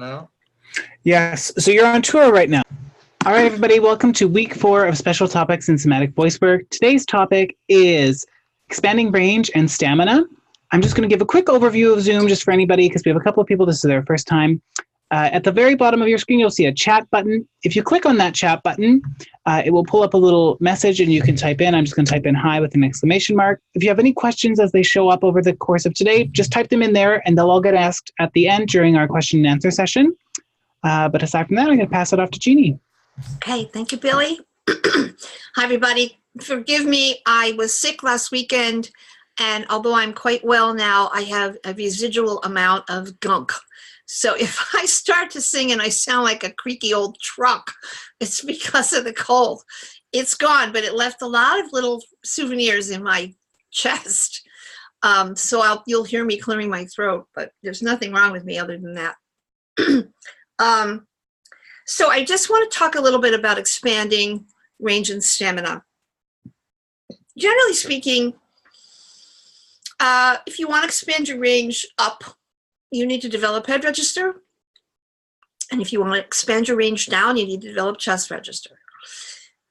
now? Yes, so you're on tour right now. All right, everybody, welcome to week 4 of Special Topics in Somatic Voicework. Today's topic is expanding range and stamina. I'm just going to give a quick overview of Zoom just for anybody because we have a couple of people, this is their first time. At the very bottom of your screen, you'll see a chat button. If you click on that chat button, it will pull up a little message and you can type in. I'm just going to type in hi with an exclamation mark. If you have any questions as they show up over the course of today, just type them in there and they'll all get asked at the end during our question and answer session. But aside from that, I'm going to pass it off to Jeannie. Okay, thank you, Billy. Hi, everybody. Forgive me, I was sick last weekend, and although I'm quite well now, I have a residual amount of gunk. So if I start to sing and I sound like a creaky old truck, it's because of the cold. It's gone, but it left a lot of little souvenirs in my chest. So you'll hear me clearing my throat, but there's nothing wrong with me other than that. So I just want to talk a little bit about expanding range and stamina. Generally speaking, if you want to expand your range up, you need to develop head register. And if you want to expand your range down, you need to develop chest register.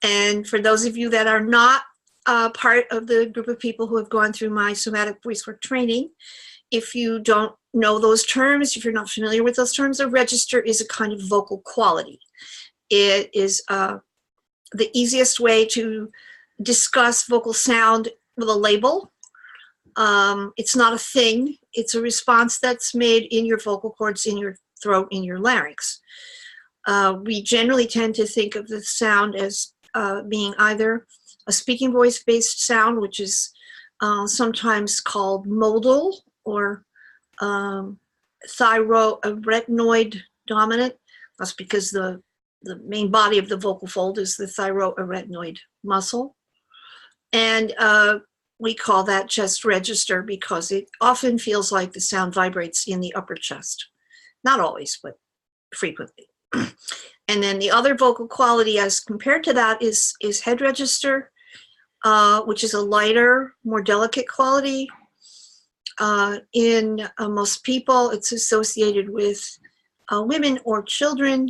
And for those of you that are not part of the group of people who have gone through my somatic voicework training, if you don't know those terms, if you're not familiar with those terms, a register is a kind of vocal quality. It is the easiest way to discuss vocal sound with a label. It's not a thing. It's a response that's made in your vocal cords, in your throat, in your larynx. We generally tend to think of the sound as being either a speaking voice-based sound, which is sometimes called modal, or thyroarytenoid dominant. That's because the main body of the vocal fold is the thyroarytenoid muscle. And we call that chest register because it often feels like the sound vibrates in the upper chest. Not always, but frequently. And then the other vocal quality as compared to that is head register, which is a lighter, more delicate quality. In most people, it's associated with women or children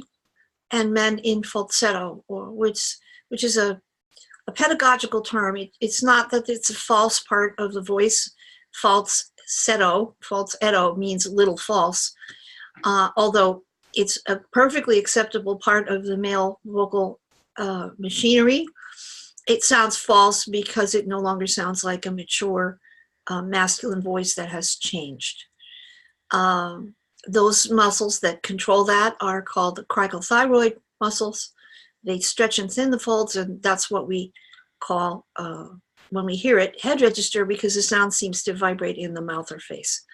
and men in falsetto, which is a pedagogical term. It's not that it's a false part of the voice. Falsetto means little false, although it's a perfectly acceptable part of the male vocal machinery. It sounds false because it no longer sounds like a mature masculine voice that has changed. Those muscles that control that are called the cricothyroid muscles. They stretch and thin the folds, and that's what we call, when we hear it, head register, because the sound seems to vibrate in the mouth or face.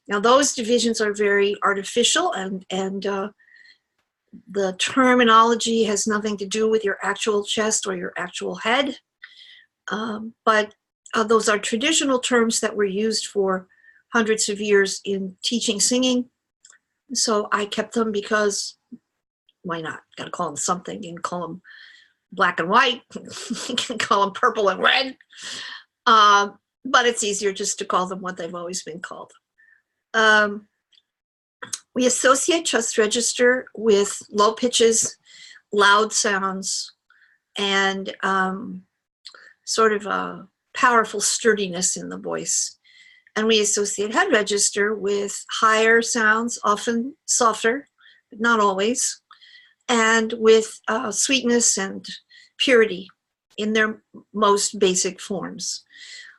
Now, those divisions are very artificial, and the terminology has nothing to do with your actual chest or your actual head, but those are traditional terms that were used for hundreds of years in teaching singing. So I kept them because why not? Got to call them something. You can call them black and white. You can call them purple and red. But it's easier just to call them what they've always been called. We associate chest register with low pitches, loud sounds, and sort of a powerful sturdiness in the voice. And we associate head register with higher sounds, often softer, but not always, and with sweetness and purity in their most basic forms.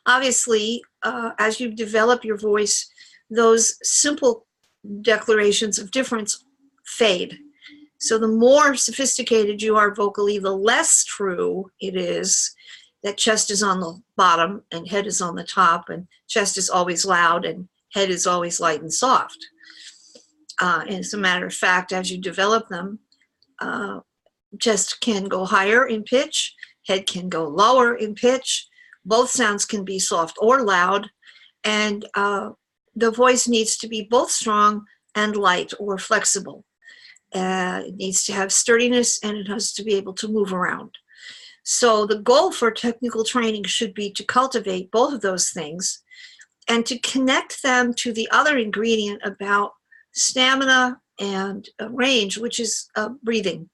Obviously, as you develop your voice, those simple declarations of difference fade. So the more sophisticated you are vocally, the less true it is that chest is on the bottom and head is on the top, and chest is always loud and head is always light and soft. And as a matter of fact, as you develop them, chest can go higher in pitch, head can go lower in pitch, both sounds can be soft or loud, and the voice needs to be both strong and light or flexible. It needs to have sturdiness, and it has to be able to move around. So the goal for technical training should be to cultivate both of those things and to connect them to the other ingredient about stamina and range, which is breathing.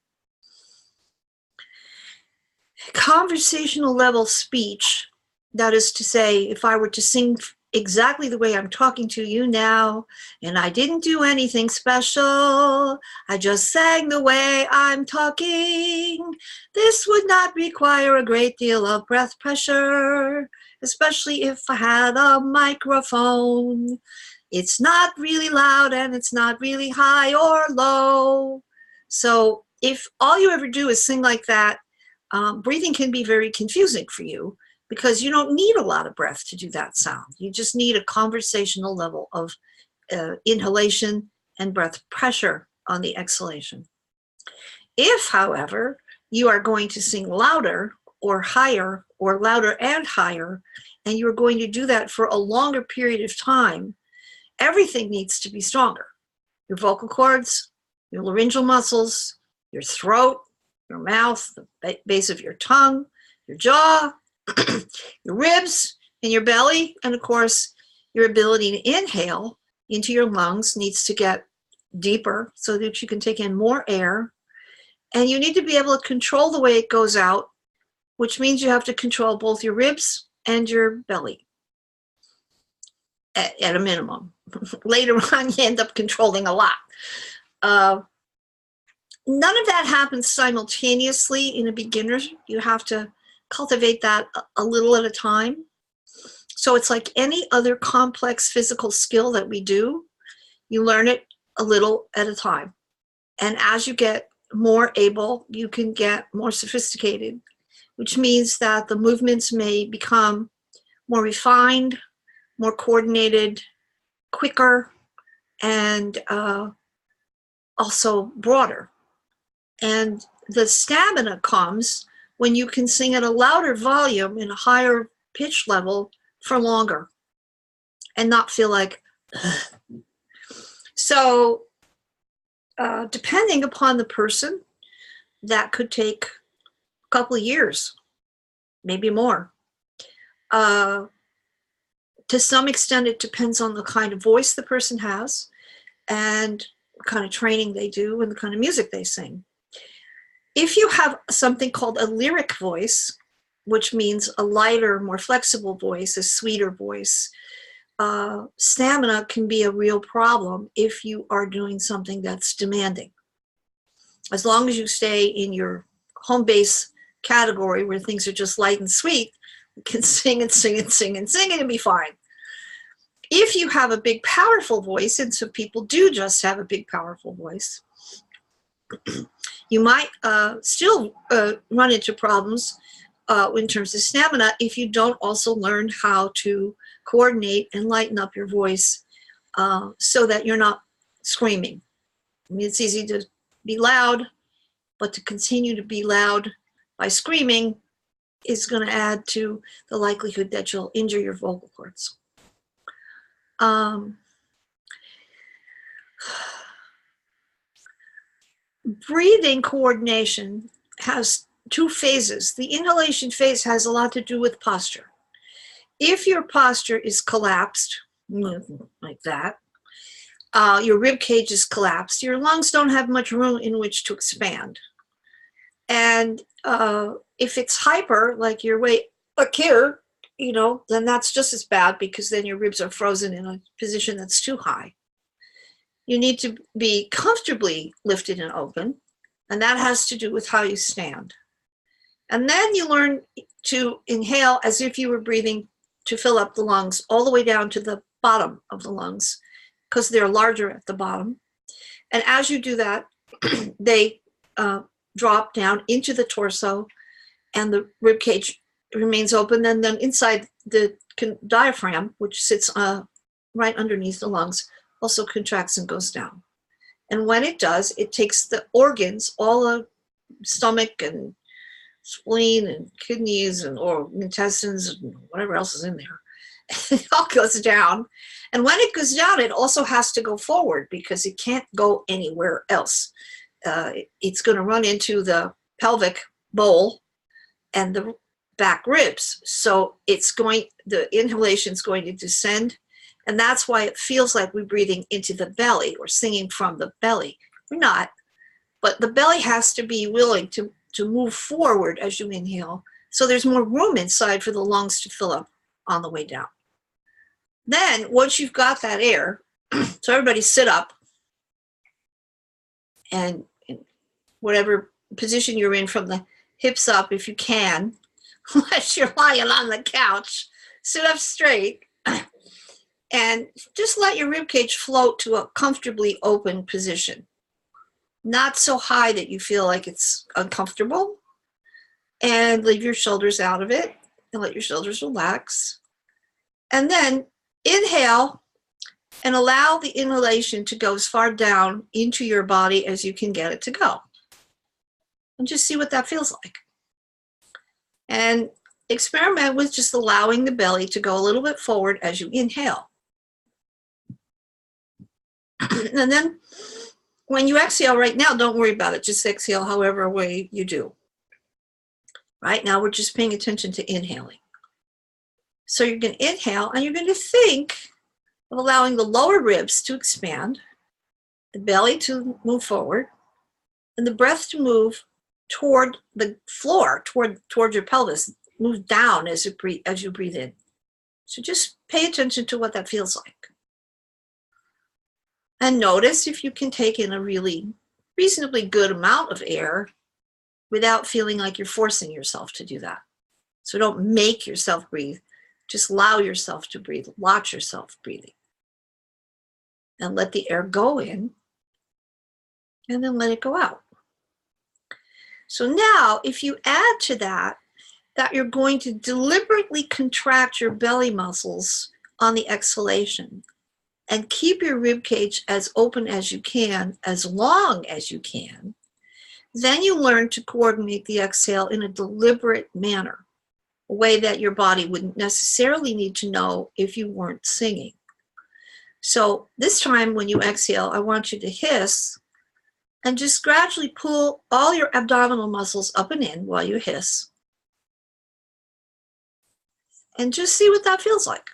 Conversational level speech, that is to say, if I were to sing exactly the way I'm talking to you now, and I didn't do anything special, I just sang the way I'm talking, this would not require a great deal of breath pressure, especially if I had a microphone. It's not really loud and it's not really high or low. So if all you ever do is sing like that, breathing can be very confusing for you because you don't need a lot of breath to do that sound. You just need a conversational level of inhalation and breath pressure on the exhalation. If, however, you are going to sing louder or higher or louder and higher, and you're going to do that for a longer period of time, everything needs to be stronger. Your vocal cords, your laryngeal muscles, your throat, your mouth, the base of your tongue, your jaw, your ribs, and your belly. And of course, your ability to inhale into your lungs needs to get deeper so that you can take in more air. And you need to be able to control the way it goes out, which means you have to control both your ribs and your belly at a minimum. Later on, you end up controlling a lot. None of that happens simultaneously in a beginner. You have to cultivate that a little at a time. So it's like any other complex physical skill that we do. You learn it a little at a time. And as you get more able, you can get more sophisticated, which means that the movements may become more refined, more coordinated, quicker, and also broader. And the stamina comes when you can sing at a louder volume in a higher pitch level for longer and not feel like, ugh. So depending upon the person, that could take a couple of years, maybe more. To some extent, it depends on the kind of voice the person has and what kind of training they do and the kind of music they sing. If you have something called a lyric voice, which means a lighter, more flexible voice, a sweeter voice, stamina can be a real problem if you are doing something that's demanding. As long as you stay in your home base category where things are just light and sweet, you can sing and sing and sing and sing and be fine. If you have a big, powerful voice, and some people do just have a big, powerful voice, you might still run into problems in terms of stamina if you don't also learn how to coordinate and lighten up your voice so that you're not screaming. I mean, it's easy to be loud, but to continue to be loud by screaming is going to add to the likelihood that you'll injure your vocal cords. Breathing coordination has two phases. The inhalation phase has a lot to do with posture. If your posture is collapsed, like that, your rib cage is collapsed, your lungs don't have much room in which to expand. And if it's hyper, like you're way up here, then that's just as bad because then your ribs are frozen in a position that's too high. You need to be comfortably lifted and open, and that has to do with how you stand. And then you learn to inhale as if you were breathing to fill up the lungs all the way down to the bottom of the lungs because they're larger at the bottom. And as you do that, they drop down into the torso and the rib cage remains open. And then inside the diaphragm, which sits right underneath the lungs, also contracts and goes down. And when it does, it takes the organs, all the stomach and spleen and kidneys or intestines and whatever else is in there, it all goes down. And when it goes down, it also has to go forward because it can't go anywhere else. It's going to run into the pelvic bowl and the back ribs. So the inhalation is going to descend And that's why it feels like we're breathing into the belly or singing from the belly. We're not, but the belly has to be willing to move forward as you inhale. So there's more room inside for the lungs to fill up on the way down. Then once you've got that air, so everybody sit up, and in whatever position you're in, from the hips up if you can, unless you're lying on the couch, sit up straight and just let your rib cage float to a comfortably open position. Not so high that you feel like it's uncomfortable, and leave your shoulders out of it and let your shoulders relax. And then inhale and allow the inhalation to go as far down into your body as you can get it to go. And just see what that feels like. And experiment with just allowing the belly to go a little bit forward as you inhale. And then when you exhale right now, don't worry about it. Just exhale however way you do. Right now, we're just paying attention to inhaling. So you're going to inhale, and you're going to think of allowing the lower ribs to expand, the belly to move forward, and the breath to move toward the floor, toward your pelvis. Move down as you breathe in. So just pay attention to what that feels like. And notice if you can take in a really reasonably good amount of air without feeling like you're forcing yourself to do that. So don't make yourself breathe. Just allow yourself to breathe. Watch yourself breathing. And let the air go in, and then let it go out. So now, if you add to that you're going to deliberately contract your belly muscles on the exhalation and keep your rib cage as open as you can, as long as you can, then you learn to coordinate the exhale in a deliberate manner, a way that your body wouldn't necessarily need to know if you weren't singing. So this time when you exhale, I want you to hiss and just gradually pull all your abdominal muscles up and in while you hiss. And just see what that feels like.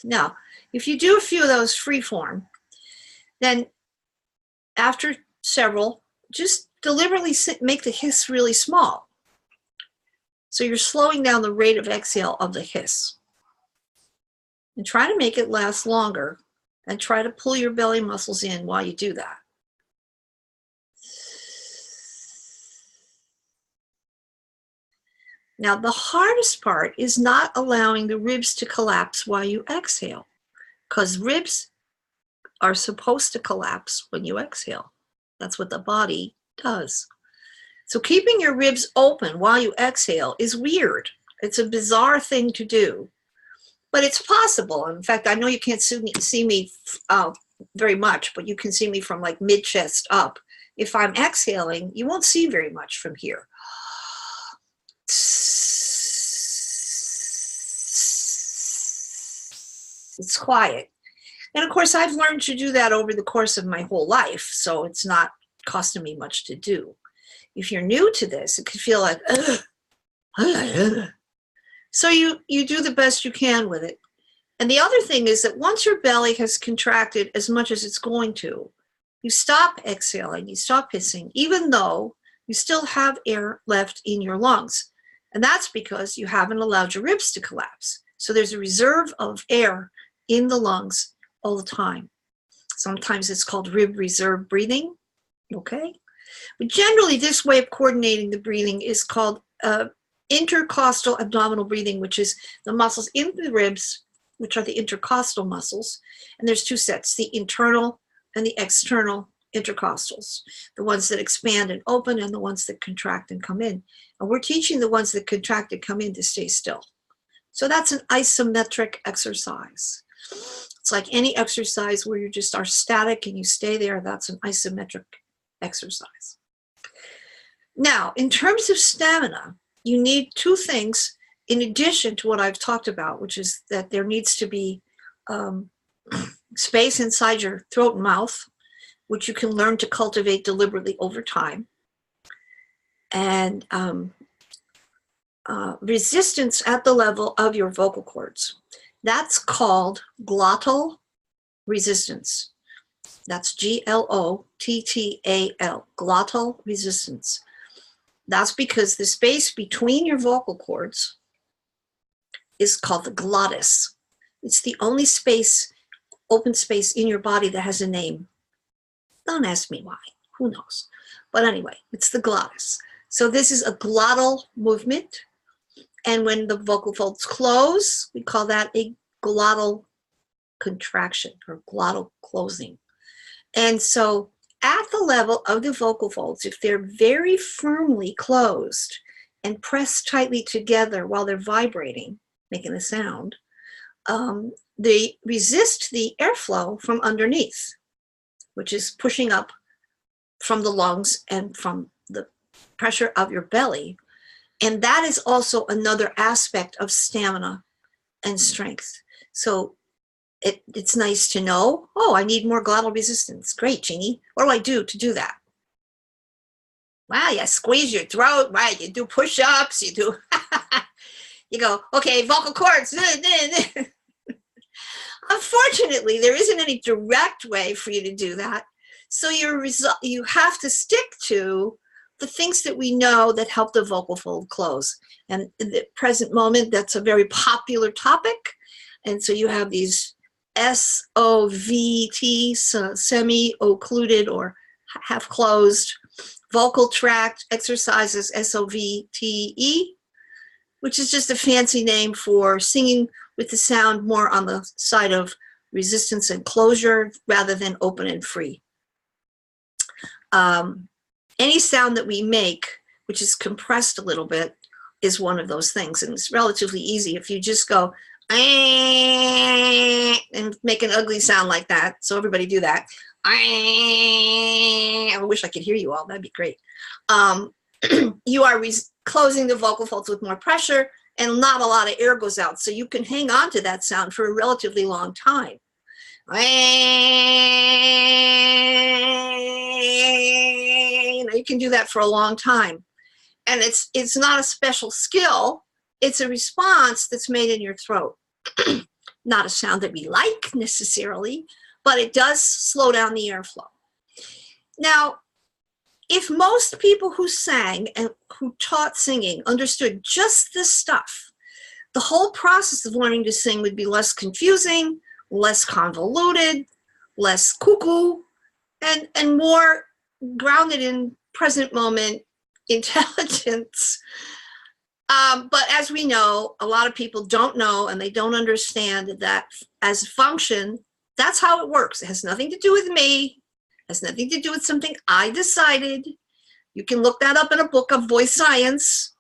Now, if you do a few of those free form, then after several, just deliberately make the hiss really small. So you're slowing down the rate of exhale of the hiss. And try to make it last longer, and try to pull your belly muscles in while you do that. Now, the hardest part is not allowing the ribs to collapse while you exhale, because ribs are supposed to collapse when you exhale. That's what the body does. So keeping your ribs open while you exhale is weird. It's a bizarre thing to do, but it's possible. In fact, I know you can't see me very much, but you can see me from like mid-chest up. If I'm exhaling, you won't see very much from here. It's quiet. And of course, I've learned to do that over the course of my whole life, so it's not costing me much to do. If you're new to this, it could feel like, so you do the best you can with it. And the other thing is that once your belly has contracted as much as it's going to, you stop exhaling, you stop hissing, even though you still have air left in your lungs. And that's because you haven't allowed your ribs to collapse. So there's a reserve of air in the lungs all the time. Sometimes it's called rib reserve breathing, okay? But generally, this way of coordinating the breathing is called intercostal abdominal breathing, which is the muscles in the ribs, which are the intercostal muscles. And there's two sets, the internal and the external intercostals, the ones that expand and open and the ones that contract and come in. And we're teaching the ones that contract and come in to stay still. So that's an isometric exercise. It's like any exercise where you just are static and you stay there. That's an isometric exercise. Now, in terms of stamina, you need two things in addition to what I've talked about, which is that there needs to be space inside your throat and mouth, which you can learn to cultivate deliberately over time. and resistance at the level of your vocal cords. That's called glottal resistance. That's glottal, glottal resistance. That's because the space between your vocal cords is called the glottis. It's the only space, open space in your body that has a name. Don't ask me why, who knows? But anyway, it's the glottis. So this is a glottal movement. And when the vocal folds close, we call that a glottal contraction or glottal closing. And so at the level of the vocal folds, if they're very firmly closed and pressed tightly together while they're vibrating, making a sound, they resist the airflow from underneath, which is pushing up from the lungs and from the pressure of your belly. And that is also another aspect of stamina and strength. So it's nice to know, oh, I need more glottal resistance. Great, Jeannie. What do I do to do that? Well, you squeeze your throat, right? You do push-ups, you do, you go, okay, vocal cords. Unfortunately, there isn't any direct way for you to do that. So you have to stick to the things that we know that help the vocal fold close. And in the present moment, that's a very popular topic. And so you have these SOVT, so semi-occluded or half closed vocal tract exercises, SOVTE, which is just a fancy name for singing with the sound more on the side of resistance and closure rather than open and free. Any sound that we make, which is compressed a little bit, is one of those things. And it's relatively easy if you just go and make an ugly sound like that. So everybody do that. I wish I could hear you all. That'd be great. You are closing the vocal folds with more pressure and not a lot of air goes out. So you can hang on to that sound for a relatively long time. You can do that for a long time. And it's not a special skill. It's a response that's made in your throat. Not a sound that we like necessarily, but it does slow down the airflow. Now, if most people who sang and who taught singing understood just this stuff, the whole process of learning to sing would be less confusing, less convoluted, less cuckoo, and more grounded in present moment intelligence. But as we know, a lot of people don't know and they don't understand that as a function, that's how it works. It has nothing to do with me. It has nothing to do with something I decided. You can look that up in a book of voice science.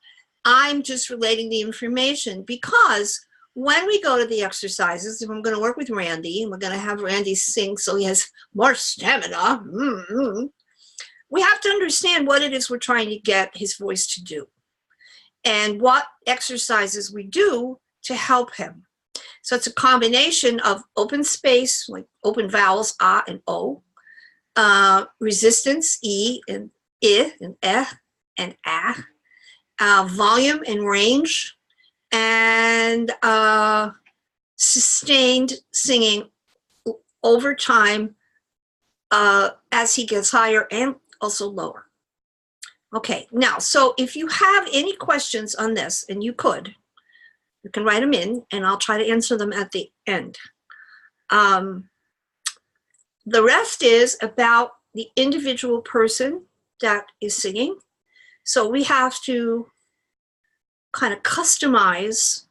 I'm just relating the information because when we go to the exercises, if I'm going to work with Randy, and we're going to have Randy sing so he has more stamina, we have to understand what it is we're trying to get his voice to do and what exercises we do to help him. So it's a combination of open space, like open vowels, ah and o, resistance, e and I and and ah, volume and range, and sustained singing over time as he gets higher and also lower. Okay, now, so if you have any questions on this, and you can write them in, and I'll try to answer them at the end. The rest is about the individual person that is singing. So we have to kind of customize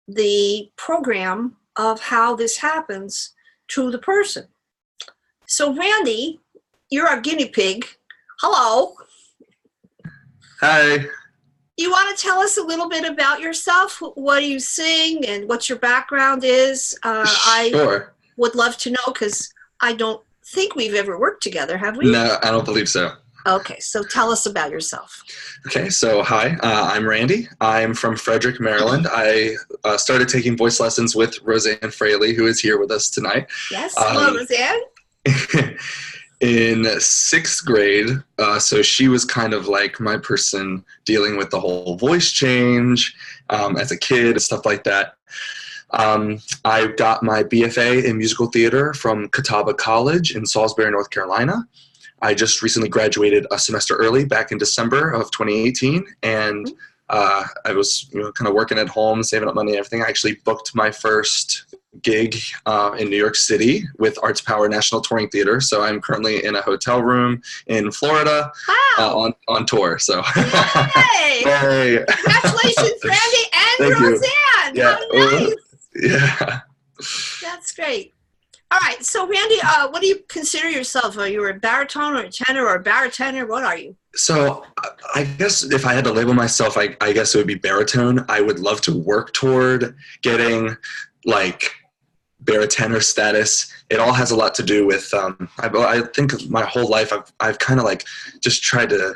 the program of how this happens to the person. So Randy, you're our guinea pig. Hello. Hi. You want to tell us a little bit about yourself? What do you sing and what your background is? Sure. I would love to know because I don't think we've ever worked together, have we? No, I don't believe so. Okay, so tell us about yourself. Okay, so hi, I'm Randy. I'm from Frederick, Maryland. I started taking voice lessons with Roseanne Fraley, who is here with us tonight. Yes, hello, Roseanne. in 6th grade. So she was kind of like my person dealing with the whole voice change as a kid and stuff like that. I got my BFA in musical theater from Catawba College in Salisbury, North Carolina. I just recently graduated a semester early back in December of 2018, and I was kind of working at home, saving up money and everything. I actually booked my first gig in New York City with Arts Power National Touring Theater. So I'm currently in a hotel room in Florida on tour. So Yay! Yay. Congratulations, Randy and Thank you. Roseanne. Yeah. How nice. Yeah. That's great. All right. So, Randy, what do you consider yourself? Are you a baritone or a tenor or a baritone? What are you? So I guess if I had to label myself, I guess it would be baritone. I would love to work toward getting like baritone status. It all has a lot to do with, I think my whole life I've kind of like just tried to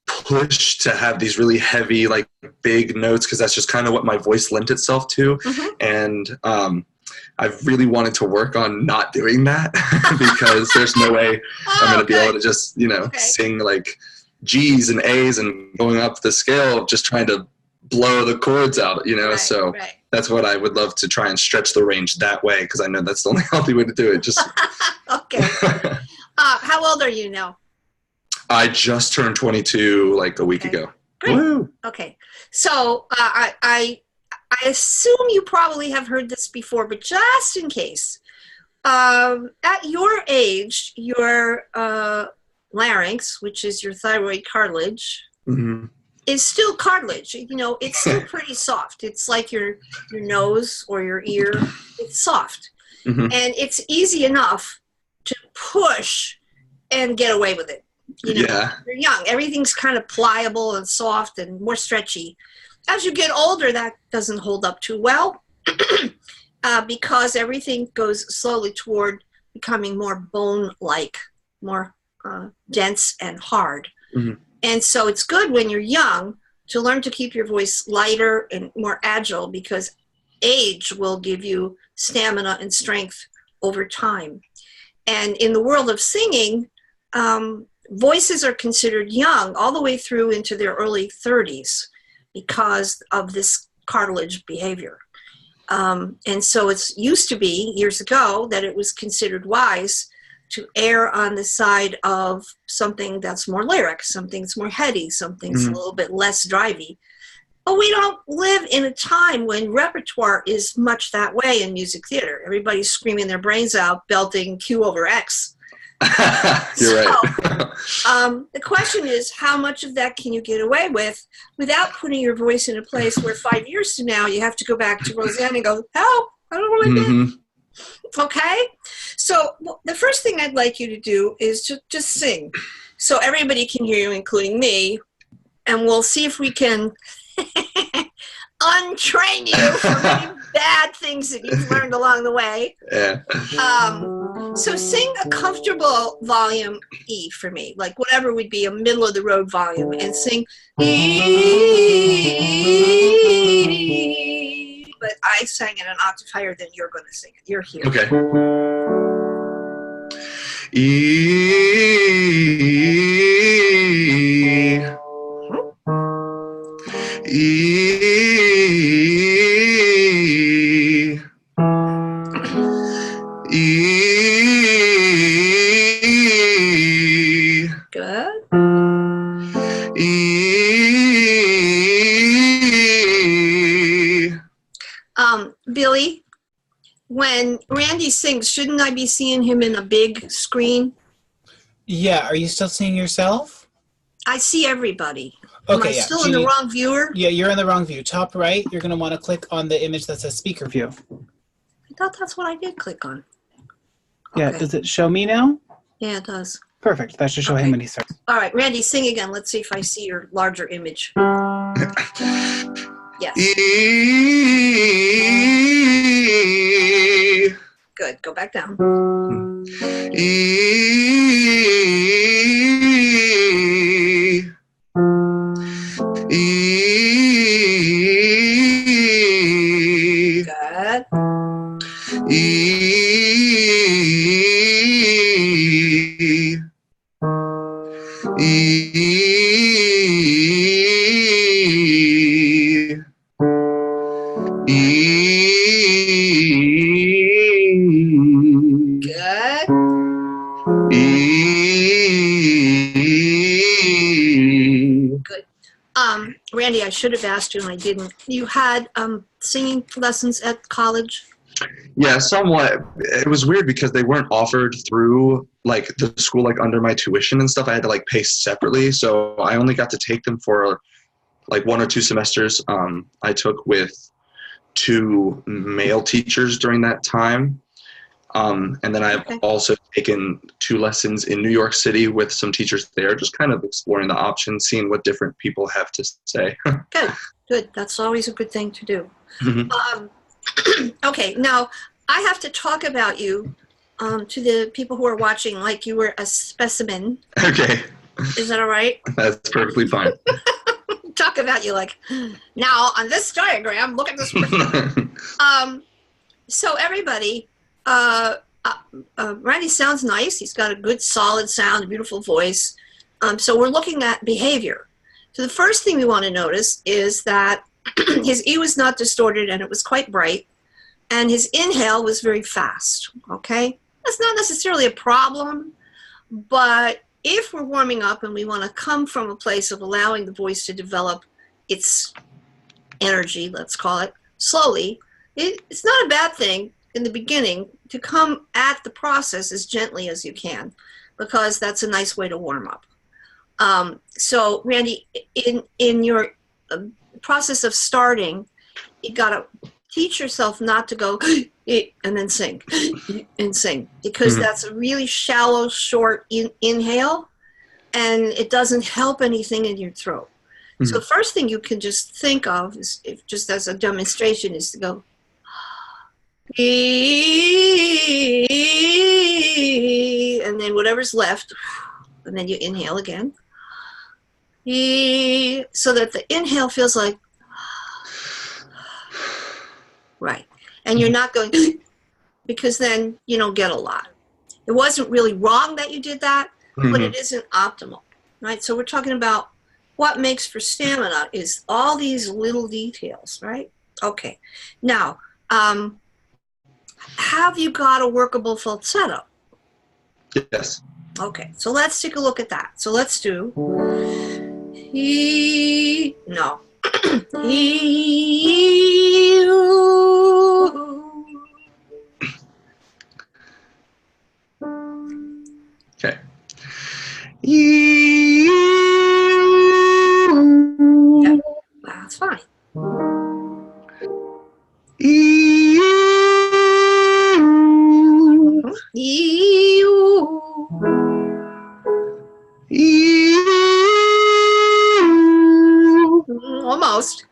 push to have these really heavy, like big notes, because that's just kind of what my voice lent itself to. Mm-hmm. And I've really wanted to work on not doing that because there's no way I'm going to be able to just, sing like G's and A's and going up the scale, just trying to blow the chords out, so that's what I would love to try and stretch the range that way, because I know that's the only healthy way to do it. Just Okay. How old are you now? I just turned 22 like a week ago. Great. Woo. Okay. So I assume you probably have heard this before, but just in case, at your age, your larynx, which is your thyroid cartilage, is still cartilage. It's still pretty soft. It's like your nose or your ear. It's soft. And it's easy enough to push and get away with it. You're young. Everything's kind of pliable and soft and more stretchy. As you get older, that doesn't hold up too well because everything goes slowly toward becoming more bone-like, more dense and hard. And so it's good when you're young to learn to keep your voice lighter and more agile, because age will give you stamina and strength over time. And in the world of singing, voices are considered young all the way through into their early 30s because of this cartilage behavior. And so it used to be, years ago, that it was considered wise to err on the side of something that's more lyric, something that's more heady, something's a little bit less drivey. But we don't live in a time when repertoire is much that way in music theater. Everybody's screaming their brains out, belting Q over X. You're right. The question is, how much of that can you get away with without putting your voice in a place where 5 years from now you have to go back to Roseanne and go, help, I don't know what I did. Okay? So the first thing I'd like you to do is to just sing so everybody can hear you, including me, and we'll see if we can untrain you from any bad things that you've learned along the way. Yeah. So sing a comfortable volume E for me, like whatever would be a middle of the road volume, and sing E. But I sang it an octave higher than you're going to sing it. You're here. Okay. E. E. E. Good. E. Billy, when Randy sings, shouldn't I be seeing him in a big screen? Yeah, are you still seeing yourself? I see everybody. Okay, Am I still in the wrong viewer? Yeah, you're in the wrong view. Top right, you're going to want to click on the image that says speaker view. I thought that's what I did click on. Yeah, Okay. does it show me now? Yeah, it does. Perfect. That should show him when he starts. All right, Randy, sing again. Let's see if I see your larger image. Yes. E. Good. Go back down. E. E. Good. E. Good. Good. Randy, I should have asked you and I didn't. You had singing lessons at college? Yeah, somewhat. It was weird because they weren't offered through like the school, like under my tuition and stuff. I had to like pay separately, so I only got to take them for like 1 or 2 semesters. I took with 2 male teachers during that time, and then I've also taken 2 lessons in New York City with some teachers there, just kind of exploring the options, seeing what different people have to say. Good. Good. That's always a good thing to do. Mm-hmm. Okay, now I have to talk about you to the people who are watching like you were a specimen. Okay. Is that all right? That's perfectly fine. Talk about you like, now on this diagram, look at this person. So everybody, Randy sounds nice. He's got a good, solid sound, a beautiful voice. So we're looking at behavior. So the first thing we want to notice is that his E was not distorted and it was quite bright. And his inhale was very fast, okay? That's not necessarily a problem, but if we're warming up and we want to come from a place of allowing the voice to develop its energy, let's call it, slowly, it's not a bad thing in the beginning to come at the process as gently as you can, because that's a nice way to warm up. So Randy, in your process of starting, you got to teach yourself not to go and then sing and sing, because that's a really shallow, short inhale, and it doesn't help anything in your throat. So the first thing you can just think of is, if just as a demonstration, is to go and then whatever's left, and then you inhale again, so that the inhale feels like right. And you're not going because then you don't get a lot. It wasn't really wrong that you did that, but it isn't optimal, right? So we're talking about what makes for stamina is all these little details, right? Okay. Now, have you got a workable falsetto? Yes. Okay, so let's take a look at that. So let's do no. Okay. Yeah, that's fine. Almost.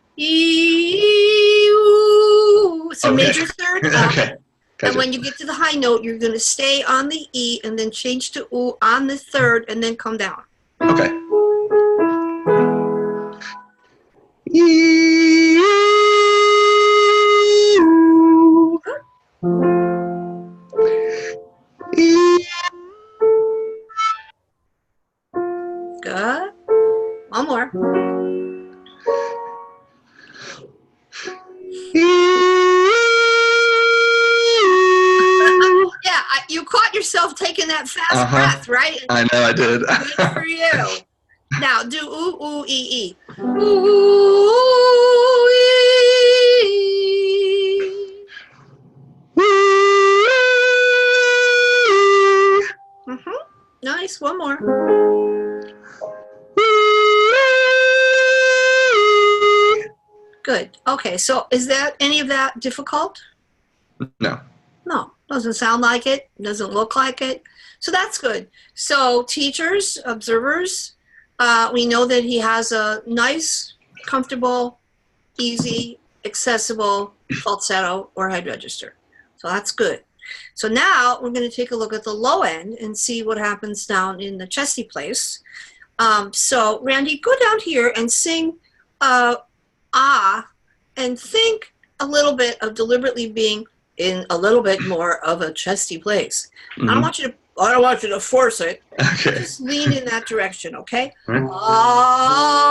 It's a major third. Okay. Gotcha. And when you get to the high note, you're going to stay on the E and then change to oo on the third and then come down. Okay. Good. One more. Yeah, you caught yourself taking that fast breath, right? I know I did. Good for you. Now do ooh, ooh, ee, ee. Ooh, ee. Nice. One more. Good. Okay, so is that any of that difficult? No. No, doesn't sound like it, doesn't look like it. So that's good. So teachers, observers, we know that he has a nice, comfortable, easy, accessible falsetto or head register. So that's good. So now we're going to take a look at the low end and see what happens down in the chesty place. So Randy, go down here and sing ah, and think a little bit of deliberately being in a little bit more of a chesty place. I don't want you to force it. Okay. Just lean in that direction, okay? Right. Ah,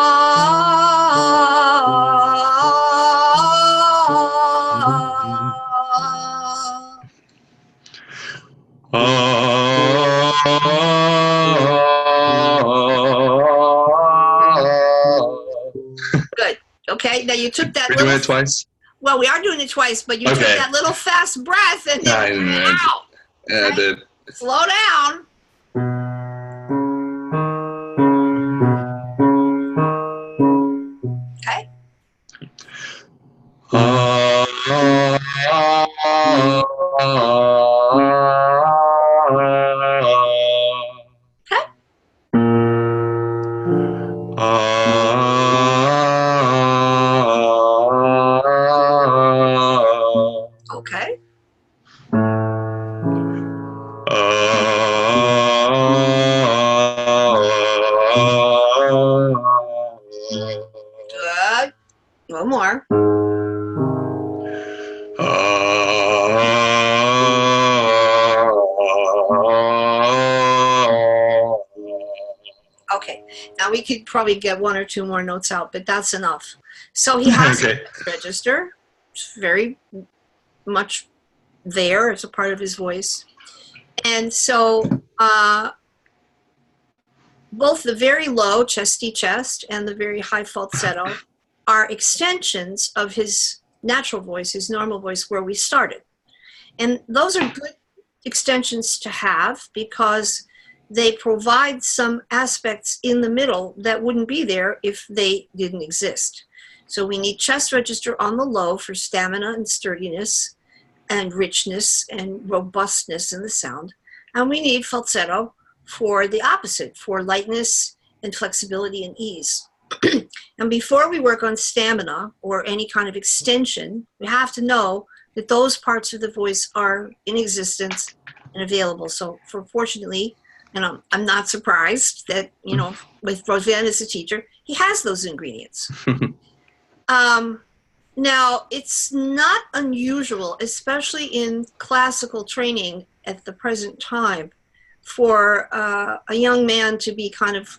Okay, now you took that We're little... doing it twice? Well, we are doing it twice, but you took Okay. that little fast breath and I then didn't- out. Yeah, I did. Slow down. Okay. Okay. Okay. Good. One more. Okay. Now we could probably get one or two more notes out, but that's enough. So he has Okay. a register. It's very much there as a part of his voice. And so both the very low chesty chest and the very high falsetto are extensions of his natural voice, his normal voice, where we started. And those are good extensions to have because they provide some aspects in the middle that wouldn't be there if they didn't exist. So we need chest register on the low for stamina and sturdiness and richness and robustness in the sound. And we need falsetto for the opposite, for lightness and flexibility and ease. And before we work on stamina or any kind of extension, we have to know that those parts of the voice are in existence and available. So fortunately, and I'm not surprised that, you know, with Roseanne as a teacher, he has those ingredients. Now, it's not unusual, especially in classical training at the present time, for a young man to be kind of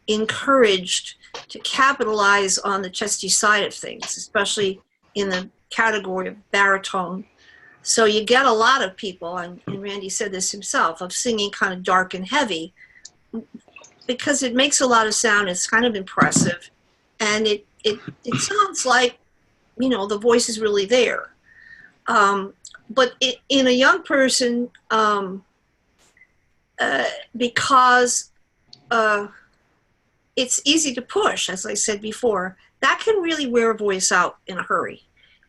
encouraged to capitalize on the chesty side of things, especially in the category of baritone. So you get a lot of people, and Randy said this himself, of singing kind of dark and heavy because it makes a lot of sound. It's kind of impressive, and it sounds like, you know, the voice is really there. But in a young person, because it's easy to push, as I said before, that can really wear a voice out in a hurry.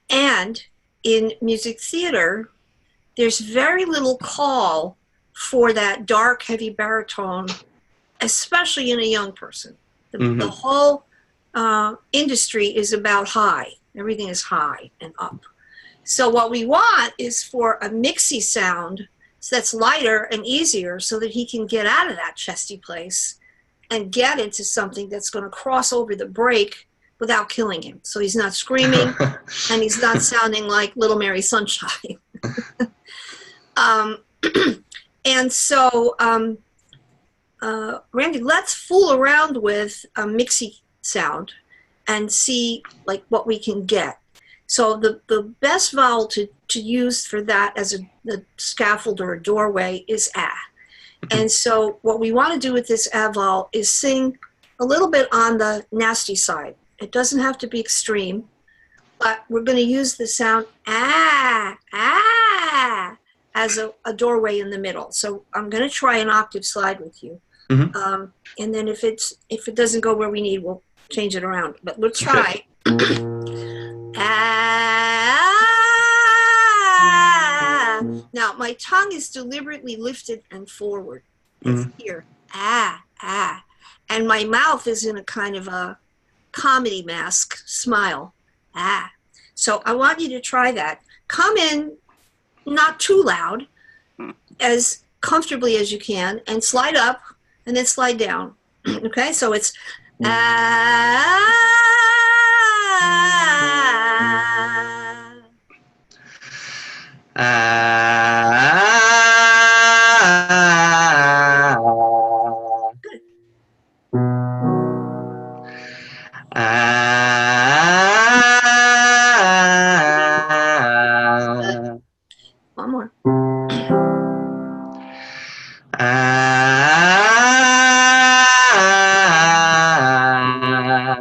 And in music theater, there's very little call for that dark, heavy baritone, especially in a young person. The whole industry is about high. Everything is high and up. So what we want is for a mixy sound that's lighter and easier so that he can get out of that chesty place and get into something that's going to cross over the break without killing him. So he's not screaming and he's not sounding like Little Mary Sunshine. And so, Randy, let's fool around with a mixy sound and see like what we can get. So the best vowel to use for that as a scaffold or a doorway is ah. And so what we want to do with this ah vowel is sing a little bit on the nasty side. It doesn't have to be extreme, but we're going to use the sound ah, ah, as a doorway in the middle. So I'm going to try an octave slide with you. And then if it doesn't go where we need, we'll change it around. But let's try. Ah. Now my tongue is deliberately lifted and forward. It's here. Ah, ah. And my mouth is in a kind of a comedy mask smile. Ah. So I want you to try that. Come in not too loud, as comfortably as you can, and slide up and then slide down. Okay, so it's ah. One more.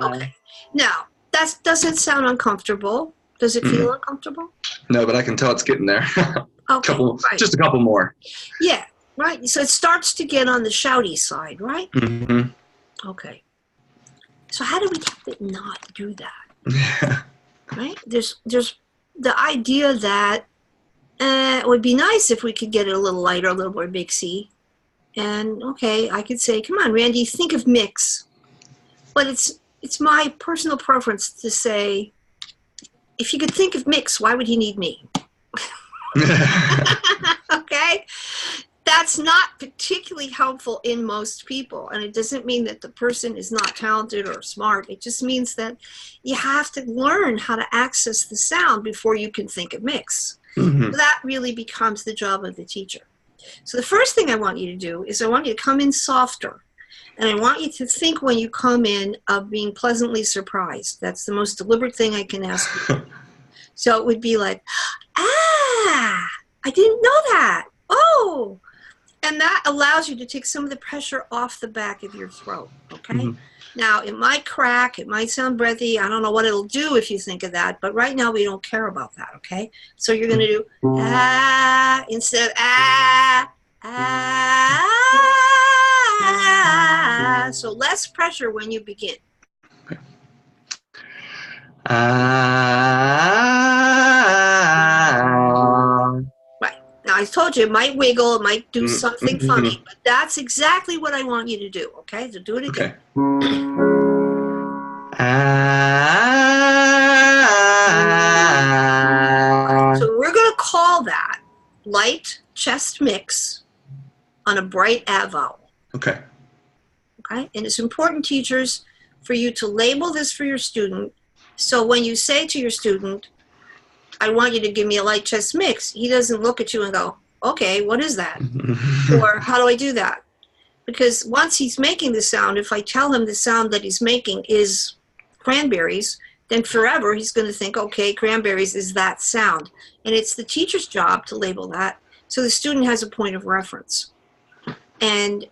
Okay. Now, that does it sound uncomfortable? Does it feel uncomfortable? No, but I can tell it's getting there. Okay, right. Just a couple more. Yeah, right. So it starts to get on the shouty side, right? Mm-hmm. Okay. So how do we help it not do that? Right? There's the idea that it would be nice if we could get it a little lighter, a little more mixy. And okay, I could say, come on, Randy, think of mix. But it's my personal preference to say, if you could think of mix, why would he need me? Okay? That's not particularly helpful in most people. And it doesn't mean that the person is not talented or smart. It just means that you have to learn how to access the sound before you can think of mix. Mm-hmm. So that really becomes the job of the teacher. So the first thing I want you to do is I want you to come in softer. And I want you to think when you come in of being pleasantly surprised. That's the most deliberate thing I can ask you. So it would be like, I didn't know that. Oh. And that allows you to take some of the pressure off the back of your throat, okay? Mm-hmm. Now, it might crack, it might sound breathy. I don't know what it'll do if you think of that, but right now we don't care about that, okay? So you're going to do instead of so less pressure when you begin. Right. Now, I told you it might wiggle, it might do something funny, but that's exactly what I want you to do, okay? So do it again. Okay. So we're going to call that light chest mix on a bright A vowel. Okay. Okay? And it's important, teachers, for you to label this for your student. So when you say to your student, I want you to give me a light chest mix, he doesn't look at you and go, okay, what is that? Or how do I do that? Because once he's making the sound, if I tell him the sound that he's making is cranberries, then forever he's going to think, okay, cranberries is that sound. And it's the teacher's job to label that so the student has a point of reference. And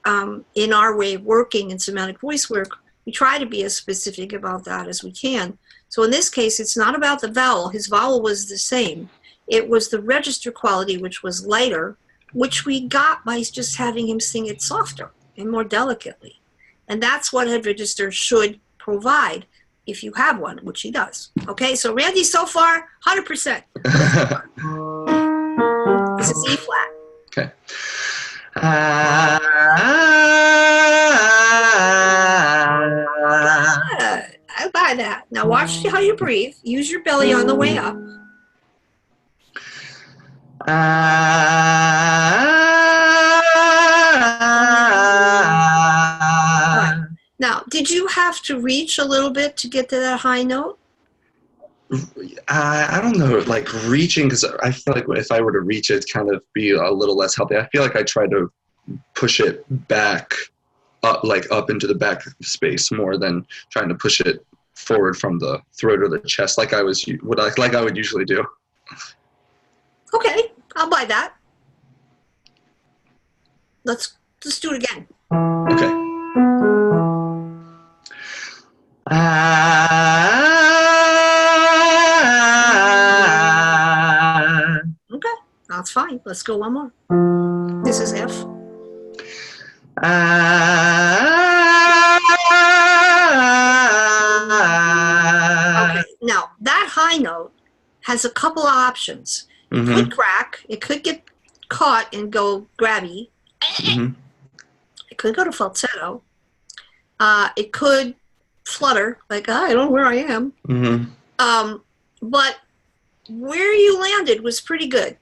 in our way of working in somatic voice work, we try to be as specific about that as we can. So in this case, it's not about the vowel. His vowel was the same. It was the register quality, which was lighter, which we got by just having him sing it softer and more delicately. And that's what head register should provide if you have one, which he does. Okay, so Randy, so far, 100%. This is E flat. Okay. I buy that. Now watch how you breathe. Use your belly on the way up. Right. Now, did you have to reach a little bit to get to that high note? I don't know, like reaching, because I feel like if I were to reach it, kind of be a little less healthy. I feel like I try to push it back, up into the back space more than trying to push it forward from the throat or the chest, like I would usually do. Okay, I'll buy that. Let's do it again. Okay. Okay, that's fine. Let's go one more. This is F. Okay, now that high note has a couple of options. It could crack, it could get caught and go grabby. It could go to falsetto. It could flutter, like, I don't know where I am. But where you landed was pretty good.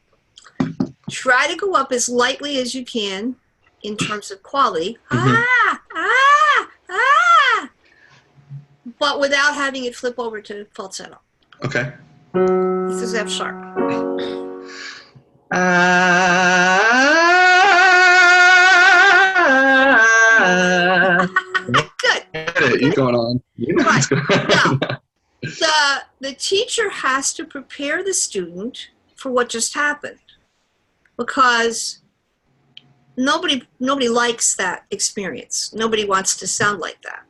Try to go up as lightly as you can in terms of quality. But without having it flip over to falsetto. Okay. This is F sharp. Good. You're going on. You know what's going on. Now, the teacher has to prepare the student for what just happened, because nobody likes that experience. Nobody wants to sound like that.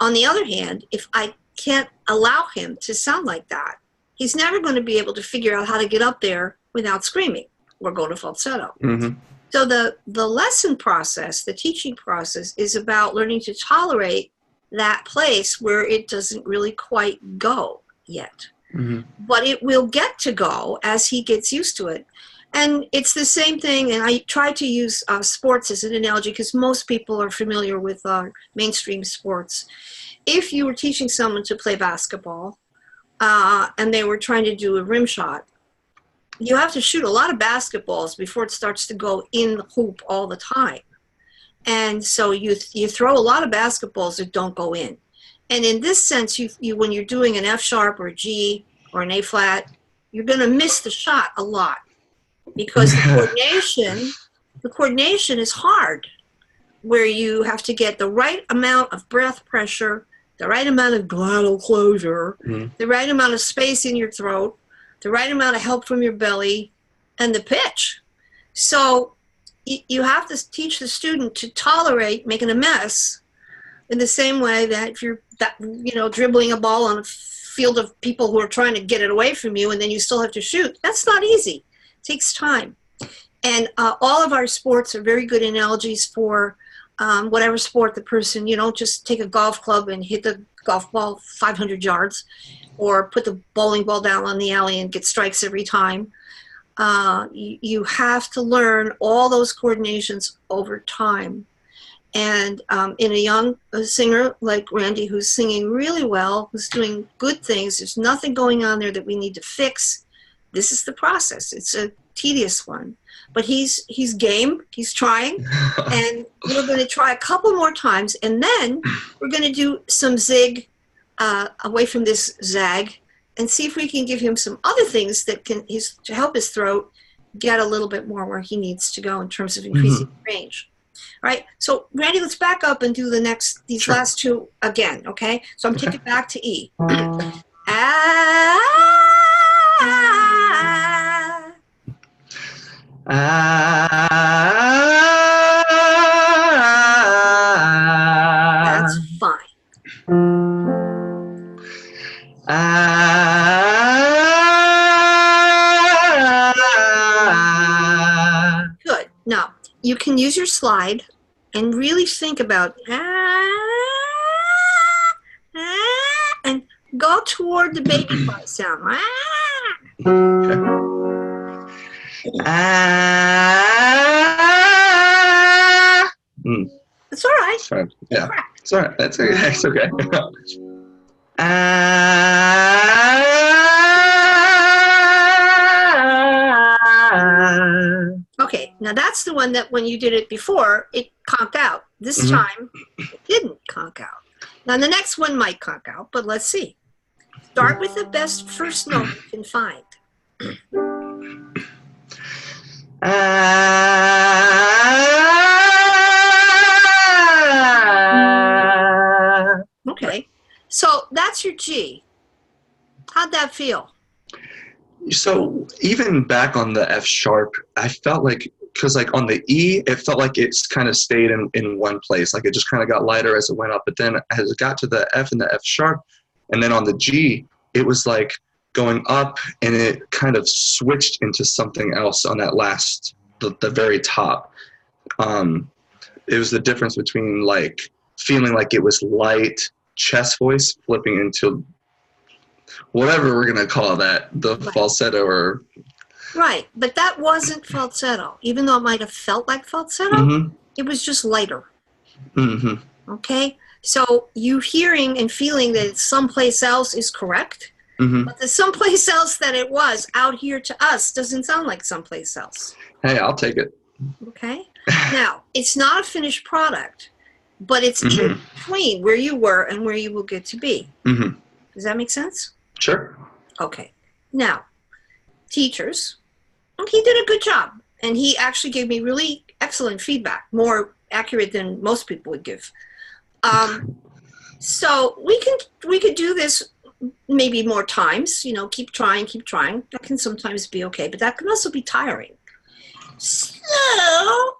On the other hand, if I can't allow him to sound like that, he's never going to be able to figure out how to get up there without screaming or go to falsetto. Mm-hmm. So the lesson process, the teaching process, is about learning to tolerate that place where it doesn't really quite go yet. Mm-hmm. But it will get to go as he gets used to it. And it's the same thing, and I try to use sports as an analogy because most people are familiar with mainstream sports. If you were teaching someone to play basketball and they were trying to do a rim shot, you have to shoot a lot of basketballs before it starts to go in the hoop all the time. And so you throw a lot of basketballs that don't go in. And in this sense, you when you're doing an F sharp or a G or an A flat, you're going to miss the shot a lot because the coordination is hard, where you have to get the right amount of breath pressure, the right amount of glottal closure, the right amount of space in your throat, the right amount of help from your belly, and the pitch. So you have to teach the student to tolerate making a mess in the same way that if you're dribbling a ball on a field of people who are trying to get it away from you and then you still have to shoot. That's not easy. It takes time. And all of our sports are very good analogies for whatever sport the person, you don't just take a golf club and hit the golf ball 500 yards or put the bowling ball down on the alley and get strikes every time. You have to learn all those coordinations over time. And in a young singer like Randy, who's singing really well, who's doing good things, there's nothing going on there that we need to fix. This is the process. It's a tedious one. But he's game, he's trying, and we're going to try a couple more times, and then we're going to do some zig away from this zag, and see if we can give him some other things that can to help his throat get a little bit more where he needs to go in terms of increasing range. All right, so Randy, let's back up and do these last two again, okay? So I'm taking it back to E. That's fine. Good. Now, you can use your slide and really think about and go toward the baby part sound. It's all right. Fine. Yeah, it's all right. That's okay. It's okay. Okay, now that's the one that when you did it before, it conked out. This time, it didn't conk out. Now the next one might conk out, but let's see. Start with the best first note you can find. Okay, so that's your G. How'd that feel? So even back on the F sharp, I felt like, because like on the E, it felt like it's kind of stayed in one place. Like it just kind of got lighter as it went up. But then as it got to the F and the F sharp, and then on the G, it was like going up and it kind of switched into something else on that last, the very top. It was the difference between like feeling like it was light chest voice flipping into whatever we're going to call that, the falsetto or... Right, but that wasn't falsetto. Even though it might have felt like falsetto, it was just lighter. Okay? So you hearing and feeling that it's someplace else is correct, but the someplace else that it was out here to us doesn't sound like someplace else. Hey, I'll take it. Okay? Now, it's not a finished product, but it's in between where you were and where you will get to be. Does that make sense? Sure. Okay. Now, teachers, he did a good job. And he actually gave me really excellent feedback, more accurate than most people would give. So we could do this maybe more times, you know, keep trying. That can sometimes be okay, but that can also be tiring. So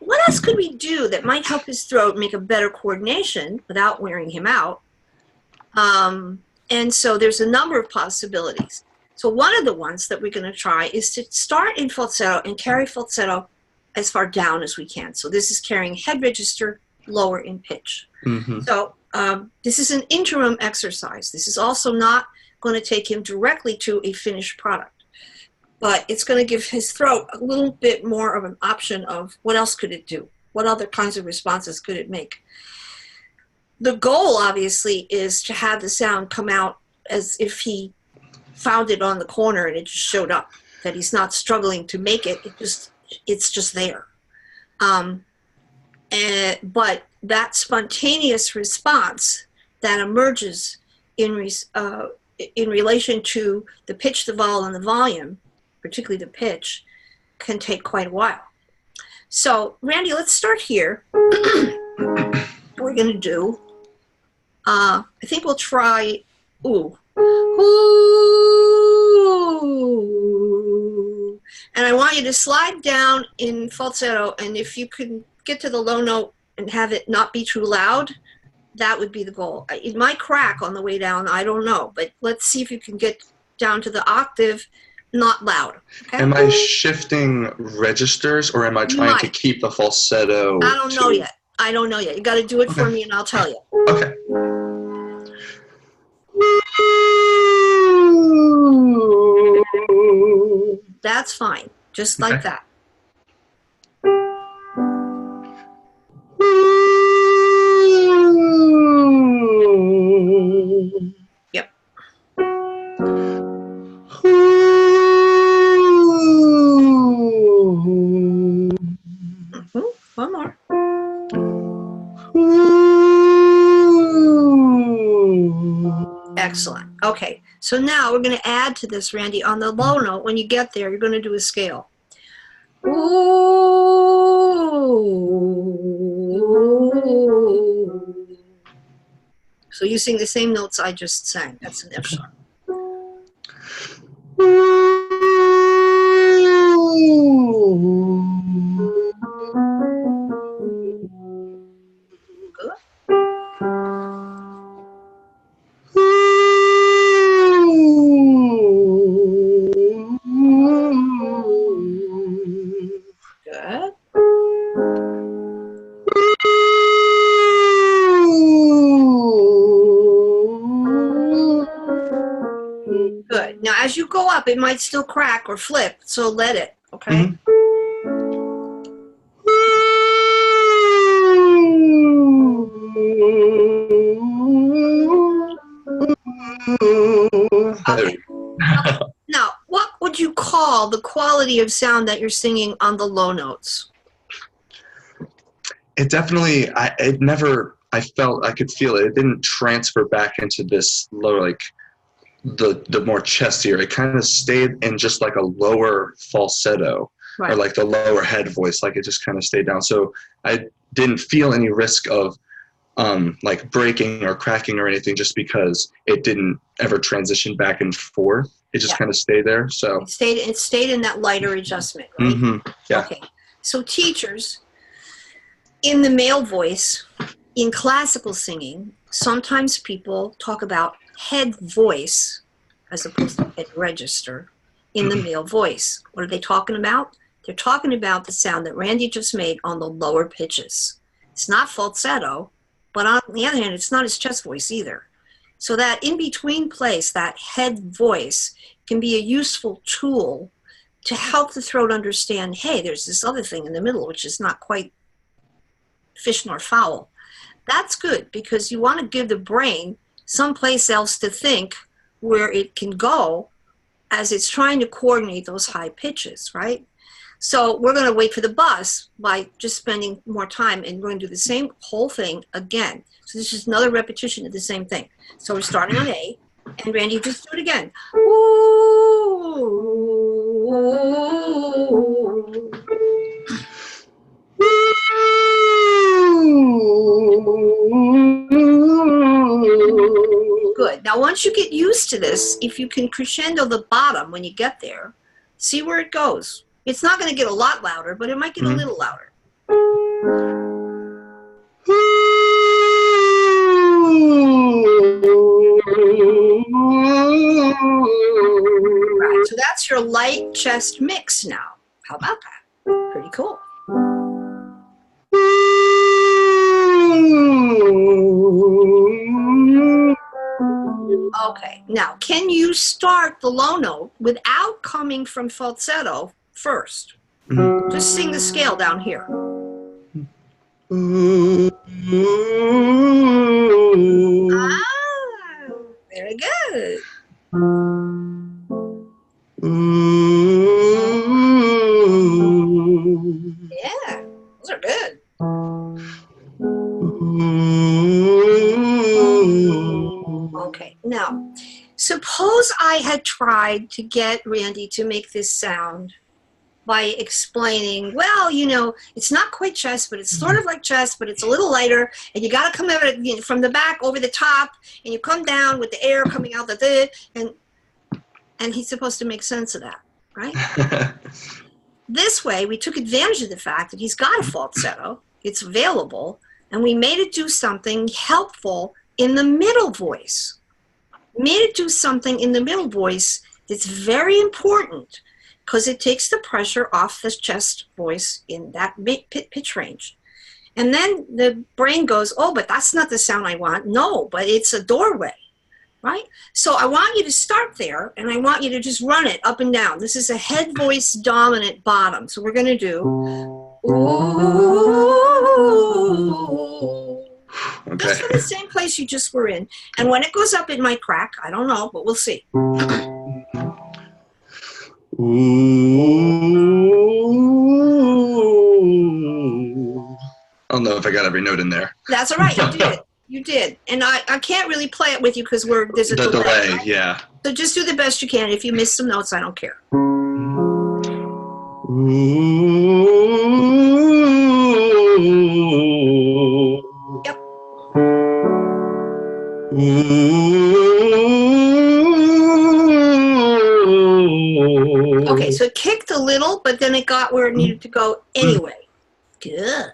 what else could we do that might help his throat make a better coordination without wearing him out? And so there's a number of possibilities. So one of the ones that we're going to try is to start in falsetto and carry falsetto as far down as we can. So this is carrying head register lower in pitch. Mm-hmm. So this is an interim exercise. This is also not going to take him directly to a finished product, but it's going to give his throat a little bit more of an option of what else could it do? What other kinds of responses could it make? The goal, obviously, is to have the sound come out as if he found it on the corner and it just showed up, that he's not struggling to make it. It's just there. But that spontaneous response that emerges in relation to the pitch, the vol, and the volume, particularly the pitch, can take quite a while. So, Randy, let's start here. We're going to do, I think we'll try, ooh. Ooh. And I want you to slide down in falsetto, and if you can get to the low note and have it not be too loud, that would be the goal. It might crack on the way down, I don't know, but let's see if you can get down to the octave, not loud. Okay? Am I shifting registers, or am I trying to keep the falsetto? I don't know yet. I don't know yet. You got to do it for me, and I'll tell you. Okay. That's fine, just like that. Yep. One more. Excellent. Okay, so now we're going to add to this, Randy. On the low note, when you get there, you're going to do a scale. Ooh. So you sing the same notes I just sang. That's an F sharp. Good. Good. Good. Now, as you go up, it might still crack or flip, so let it, okay? Mm-hmm. Okay. Now, what would you call the quality of sound that you're singing on the low notes? It definitely, I felt, I could feel it. It didn't transfer back into this lower, like the more chestier. It kind of stayed in just like a lower falsetto, Right. or like the lower head voice. Like it just kind of stayed down. So I didn't feel any risk of like breaking or cracking or anything, just because it didn't ever transition back and forth. It just kind of stayed there. So It stayed in that lighter adjustment, right? Mm-hmm. Yeah. Okay. So teachers, in the male voice, in classical singing, sometimes people talk about head voice as opposed to head register in the male voice. What are they talking about? They're talking about the sound that Randy just made on the lower pitches. It's not falsetto, but on the other hand, it's not his chest voice either. So that in-between place, that head voice, can be a useful tool to help the throat understand, hey, there's this other thing in the middle, which is not quite fish nor fowl. That's good, because you want to give the brain someplace else to think where it can go as it's trying to coordinate those high pitches, right? So we're going to wait for the bus by just spending more time, and we're going to do the same whole thing again. So this is another repetition of the same thing. So we're starting on A, and Randy, just do it again. Good. Now, once you get used to this, if you can crescendo the bottom when you get there, see where it goes. It's not going to get a lot louder, but it might get a little louder. Right, so that's your light chest mix now. How about that? Pretty cool. Okay, now can you start the low note without coming from falsetto first? Just sing the scale down here. Ah, very good. Yeah, those are good. Okay, now, suppose I had tried to get Randy to make this sound by explaining, well, you know, it's not quite chest, but it's sort of like chest, but it's a little lighter, and you got to come out from the back over the top, and you come down with the air coming out and he's supposed to make sense of that, right? This way, we took advantage of the fact that he's got a falsetto, it's available, and we made it do something helpful in the middle voice. Made it do something in the middle voice that's very important because it takes the pressure off the chest voice in that pitch range. And then the brain goes, oh, but that's not the sound I want. No, but it's a doorway, right? So I want you to start there, and I want you to just run it up and down. This is a head voice dominant bottom. So we're going to do, ooh. Okay. Just for the same place you just were in. And when it goes up, it might crack. I don't know, but we'll see. Ooh. I don't know if I got every note in there. That's all right. You did. You did. And I can't really play it with you because there's a delay. Right? Yeah. So just do the best you can. If you miss some notes, I don't care. Ooh. Yep. Ooh. Okay, so it kicked a little, but then it got where it needed to go anyway. Good.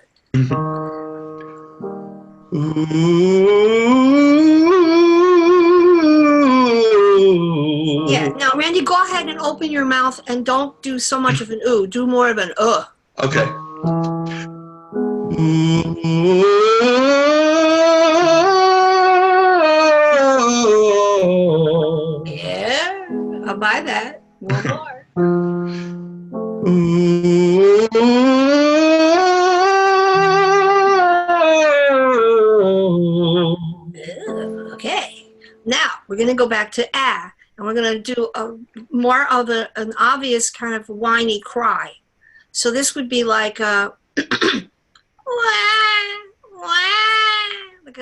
Yeah, now Randy, go ahead and open your mouth and don't do so much of an ooh, do more of an Okay. Yeah, I'll buy that. One more. Okay, now we're going to go back to ah, and we're going to do more of an obvious kind of whiny cry. So this would be like a wah, wah, like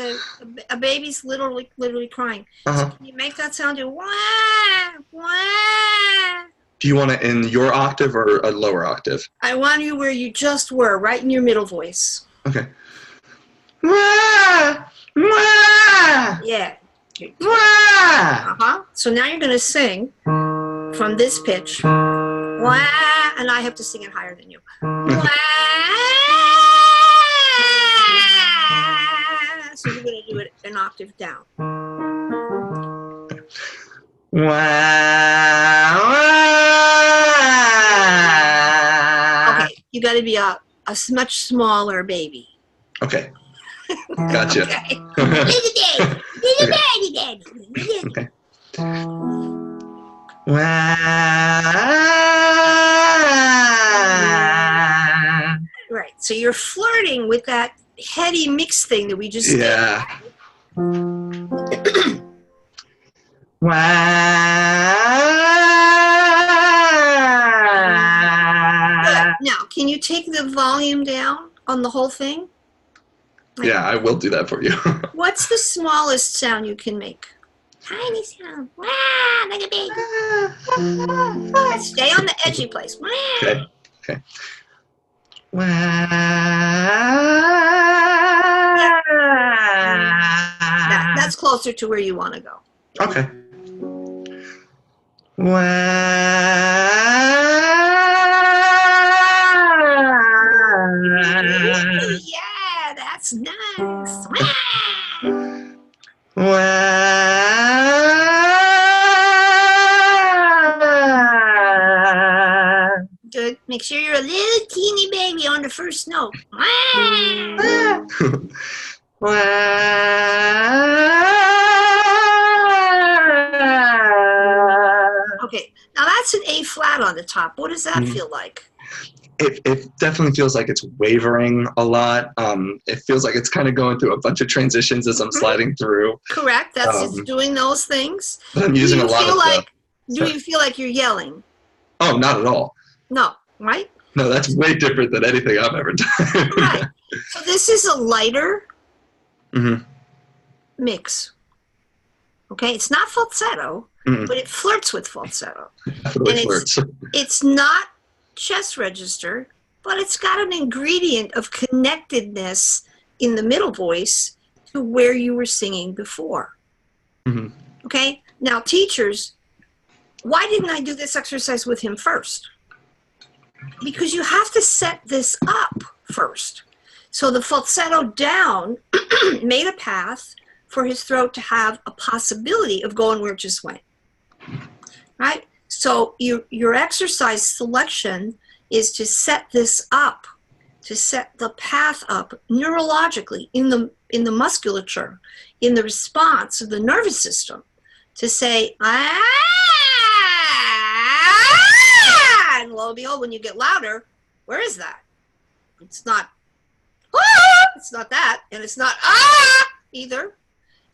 a baby's literally crying. So can you make that sound? Do wah, wah. Do you want it in your octave or a lower octave? I want you where you just were, right in your middle voice. Okay. Wah, wah, Yeah. wah. So now you're going to sing from this pitch. Wah, and I have to sing it higher than you. Wah. So you're going to do it an octave down. Wow. Okay, you got to be a much smaller baby. Okay. Gotcha. Okay. Okay. Wow. Right, so you're flirting with that heady mix thing that we just did. Yeah. Wow. Good. Now, can you take the volume down on the whole thing? Like, Yeah, I will do that for you. what's the smallest sound you can make? Tiny sound. Wow, like a baby. Stay on the edgy place. Wow. Okay. Okay. Wow. That's closer to where you want to go. Okay. Wow. Yeah, that's nice. Wow. Wow. Good. Make sure you're a little teeny baby on the first note. Okay, now that's an A flat on the top. What does that feel like? It definitely feels like it's wavering a lot. It feels like it's kind of going through a bunch of transitions as I'm sliding through. Correct. That's it's doing those things. But I'm using a lot of Do you feel like you're yelling? Oh, not at all. No, right? No, that's way different than anything I've ever done. Right. So this is a lighter mix. Okay, it's not falsetto, but it flirts with falsetto. Definitely flirts. It's not chest register, but it's got an ingredient of connectedness in the middle voice to where you were singing before. Okay, now teachers, why didn't I do this exercise with him first? Because you have to set this up first. So the falsetto down made a path for his throat to have a possibility of going where it just went. Right? So your exercise selection is to set this up, to set the path up neurologically in the musculature, in the response of the nervous system, to say, ah, and lo and behold, when you get louder, where is that? It's not, ah, it's not that, and it's not ah either.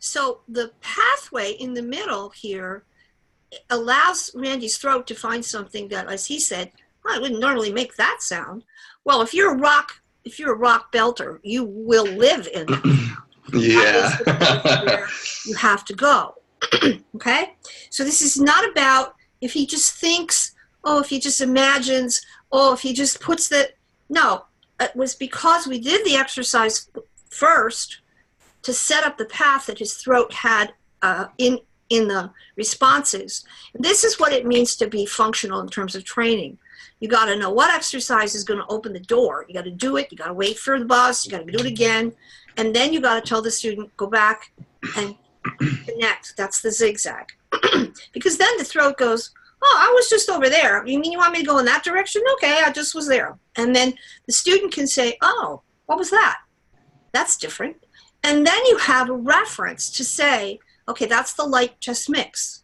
So the pathway in the middle here allows Randy's throat to find something that, as he said, well, I wouldn't normally make that sound. Well, if you're a rock belter, you will live in that. Yeah. Where you have to go. Okay? So this is not about if he just thinks, oh, if he just imagines, oh, if he just puts the, no, it was because we did the exercise first to set up the path that his throat had in the responses. And this is what it means to be functional in terms of training. You got to know what exercise is going to open the door. You got to do it. You got to wait for the bus. You got to do it again. And then you got to tell the student, go back and connect. That's the zigzag. Because then the throat goes, oh, I was just over there. You mean you want me to go in that direction? Okay, I just was there. And then the student can say, oh, what was that? That's different. And then you have a reference to say, okay, that's the light chest mix,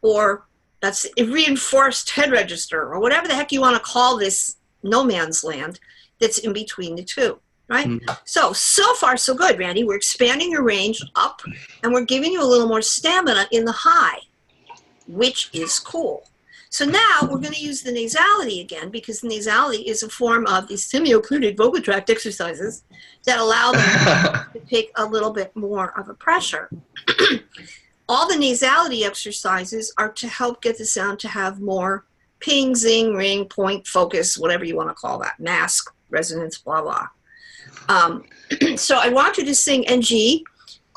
or that's a reinforced head register, or whatever the heck you want to call this no man's land that's in between the two, right? So far, so good, Randy. We're expanding your range up, and we're giving you a little more stamina in the high, which is cool. So now we're going to use the nasality again, because the nasality is a form of these semi-occluded vocal tract exercises that allow them to take a little bit more of a pressure. All the nasality exercises are to help get the sound to have more ping, zing, ring, point, focus, whatever you want to call that, mask, resonance, blah, blah. So I want you to sing NG,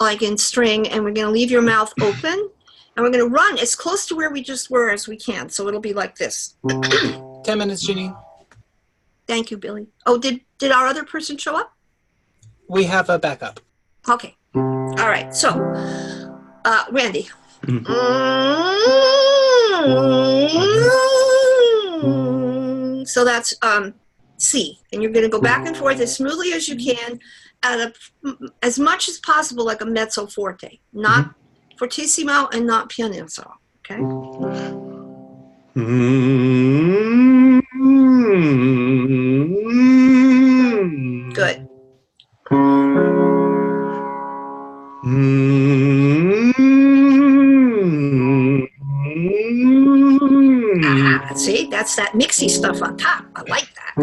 like in string, and we're going to leave your mouth open. And we're going to run as close to where we just were as we can. So it'll be like this. 10 minutes, Ginny. Thank you, Billy. Oh, did our other person show up? We have a backup. Okay. All right. So, Randy. So that's C. And you're going to go back and forth as smoothly as you can at as much as possible like a mezzo forte. Not fortissimo and not pianissimo, okay? Good. See, that's that mixy stuff on top. I like that.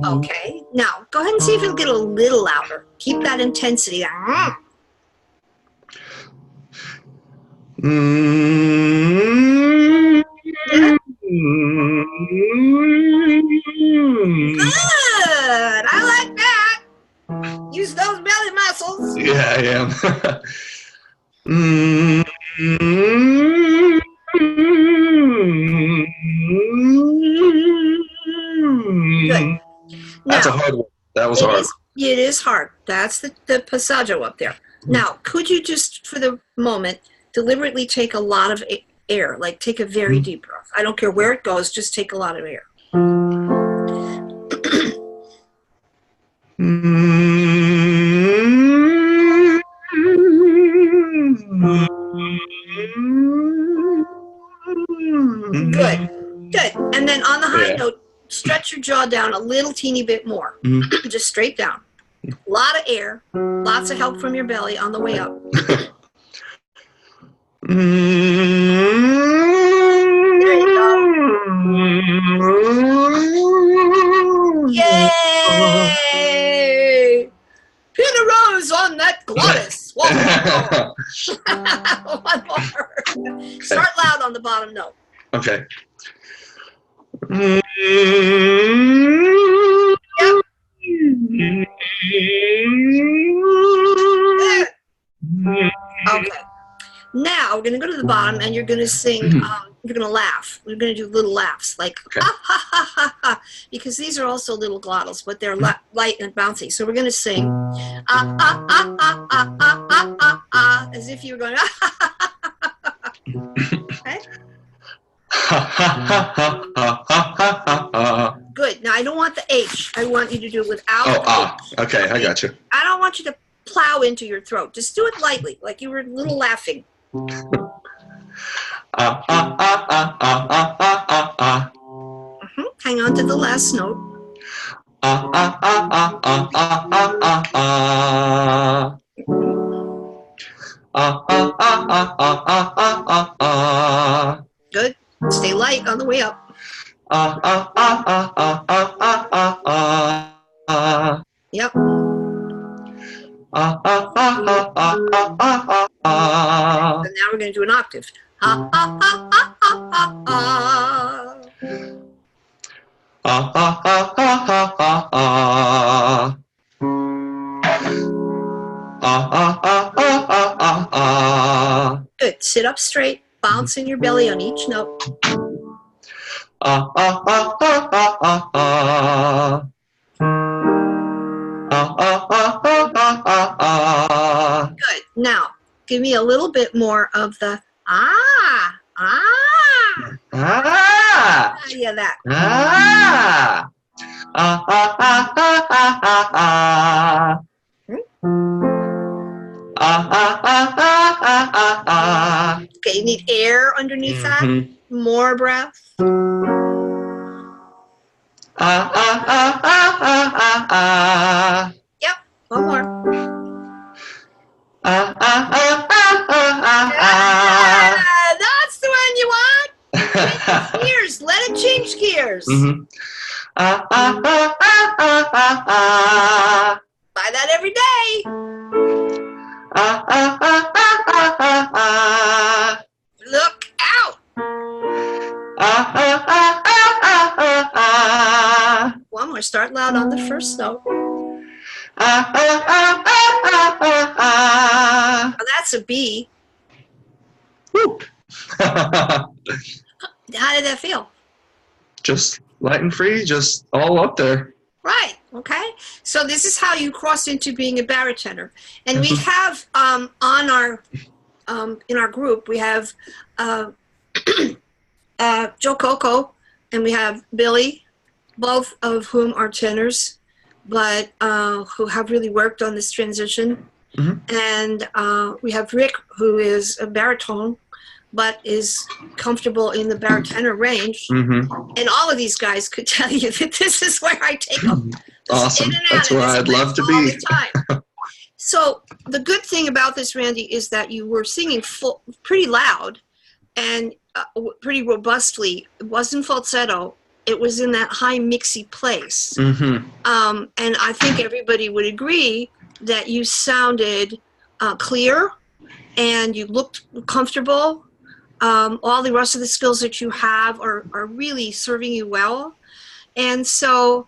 Okay, now go ahead and see if it'll get a little louder. Keep that intensity. Good, I like that. Use those belly muscles. Yeah, I am. Good. That's now, a hard one. That was hard. It is hard. That's the passaggio up there. Now, could you just, for the moment, deliberately take a lot of air, like take a very deep breath? I don't care where it goes, just take a lot of air. Good. And then on the high note, stretch your jaw down a little teeny bit more. Just straight down. A lot of air, lots of help from your belly on the way up. There you go. Yay! Pin a rose on that glottis. One more. Start loud on the bottom note. Okay. Yep. Okay. Now we're going to go to the bottom and you're going to sing, you're going to laugh. We're going to do little laughs like, ha, ha, ha, ha, ha, because these are also little glottals, but they're light and bouncy. So we're going to sing, ah, ah, ah, ah, ah, ah, ah, ah, ah, as if you were going, ah, ha, ha, ha, ha, ha. Okay? Good. Now I don't want the H. I want you to do it without the H. Okay, I got you. I don't want you to plow into your throat. Just do it lightly, like you were a little laughing. Hang on to the last note. Good. Stay light on the way up. Yep. And now we're going to do an octave. Good. Sit up straight, bouncing your belly on each note. Good. Now, give me a little bit more of the yeah, that. Okay, you need air underneath that. More breath. Yep, one more. That's the one you want. Change gears. Let it change gears. Buy that every day. Look out. One more. Start loud on the first note. Oh, that's a B. Woo. How did that feel? Just light and free, just all up there. Right. Okay. So this is how you cross into being a baritenor. And we have on our in our group we have Joe Coco and we have Billy, both of whom are tenors, but who have really worked on this transition. And we have Rick, who is a baritone, but is comfortable in the baritenor range. And all of these guys could tell you that this is where I take them. Awesome. That's where I'd love to be. So the good thing about this, Randy, is that you were singing pretty loud and pretty robustly. It wasn't falsetto. It was in that high mixy place. And I think everybody would agree that you sounded clear and you looked comfortable. All the rest of the skills that you have are really serving you well. And so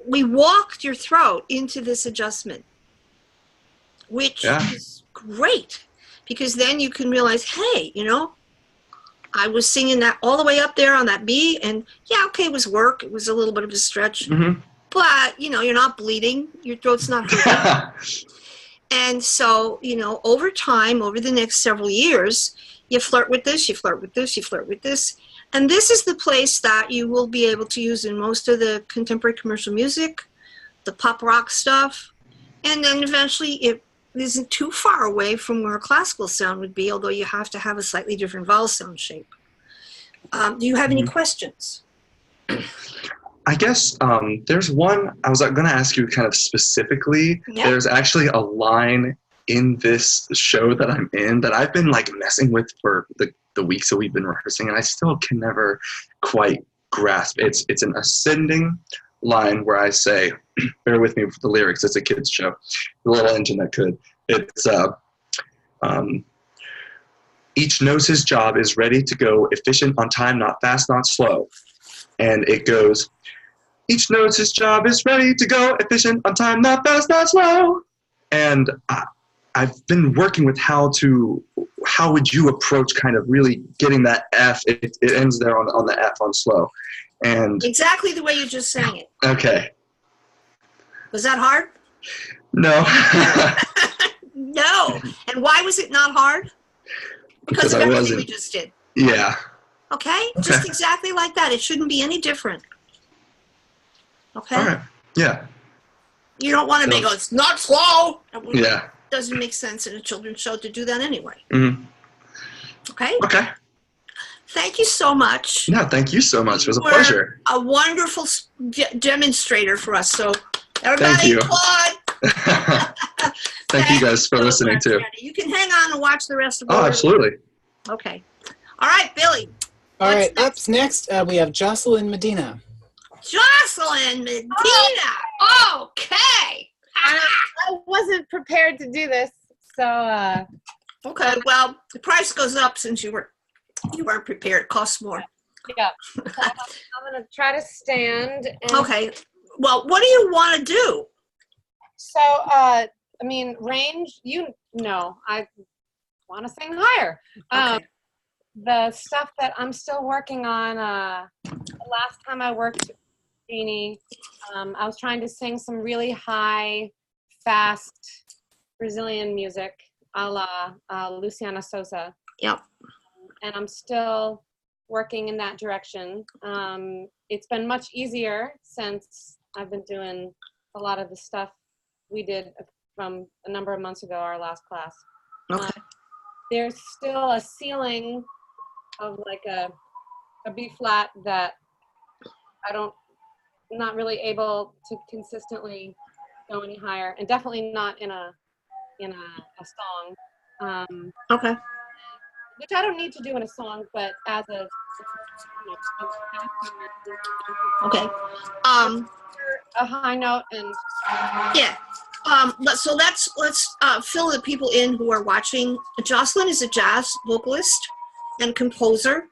we walked your throat into this adjustment, which is great, because then you can realize, hey, you know, I was singing that all the way up there on that B, and yeah, okay, it was work. It was a little bit of a stretch. But, you know, you're not bleeding. Your throat's not hurting. And so, over time, over the next several years, you flirt with this, you flirt with this, you flirt with this. And this is the place that you will be able to use in most of the contemporary commercial music, the pop rock stuff. And then eventually it isn't too far away from where a classical sound would be, although you have to have a slightly different vowel sound shape. Do you have any questions? I guess there's one I was going to ask you kind of specifically. Yeah. There's actually a line in this show that I'm in that I've been like messing with for the weeks that we've been rehearsing, and I still can never quite grasp. It's an ascending line where I say, bear with me with the lyrics, it's a kid's show, the little engine that could. It's each knows his job, is ready to go, efficient on time, not fast, not slow. And it goes, each knows his job, is ready to go, efficient on time, not fast, not slow. And I've been working with how would you approach kind of really getting that F, it ends there on the F on slow. And exactly the way you just sang it. Okay. Was that hard? No. No. And why was it not hard? Because of everything we just did. Yeah. Okay? Just exactly like that. It shouldn't be any different. Okay? All right. Yeah. You don't want to make it's not slow. Yeah. It doesn't make sense in a children's show to do that anyway. Mm-hmm. Okay? Okay. Thank you so much. Yeah, thank you so much. It was a pleasure. A wonderful demonstrator for us. So everybody applaud. Thank you guys for listening too. You can hang on and watch the rest of the absolutely. Okay. All right, Billy. All right, up next we have Jocelyn Medina. Jocelyn Medina. Okay. I wasn't prepared to do this, so. Okay, well, the price goes up since you weren't prepared. It costs more. Yeah. So I'm going to try to stand. And okay. Well, what do you want to do? So, range, I want to sing higher. Okay. The stuff that I'm still working on, the last time I worked with Jeannie, I was trying to sing some really high, fast Brazilian music, a la Luciana Souza. Yep. And I'm still working in that direction. It's been much easier since I've been doing a lot of the stuff we did from a number of months ago, our last class. Okay. There's still a ceiling of like a B flat that I'm not really able to consistently go any higher, and definitely not in a song. Okay. Which I don't need to do in a song, but as a okay. A high note and yeah. So let's fill the people in who are watching. Jocelyn is a jazz vocalist and composer.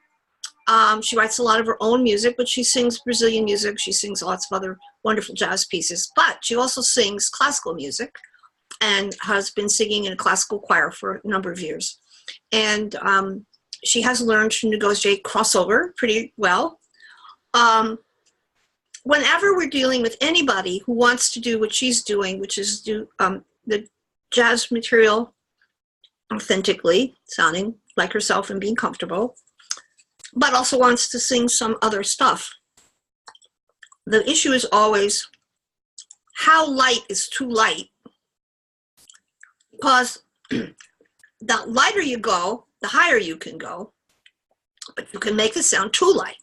She writes a lot of her own music, but she sings Brazilian music. She sings lots of other wonderful jazz pieces, but she also sings classical music and has been singing in a classical choir for a number of years. And she has learned to negotiate crossover pretty well. Whenever we're dealing with anybody who wants to do what she's doing, which is do the jazz material authentically, sounding like herself and being comfortable, but also wants to sing some other stuff, the issue is always how light is too light. Because the lighter you go, the higher you can go, but you can make the sound too light.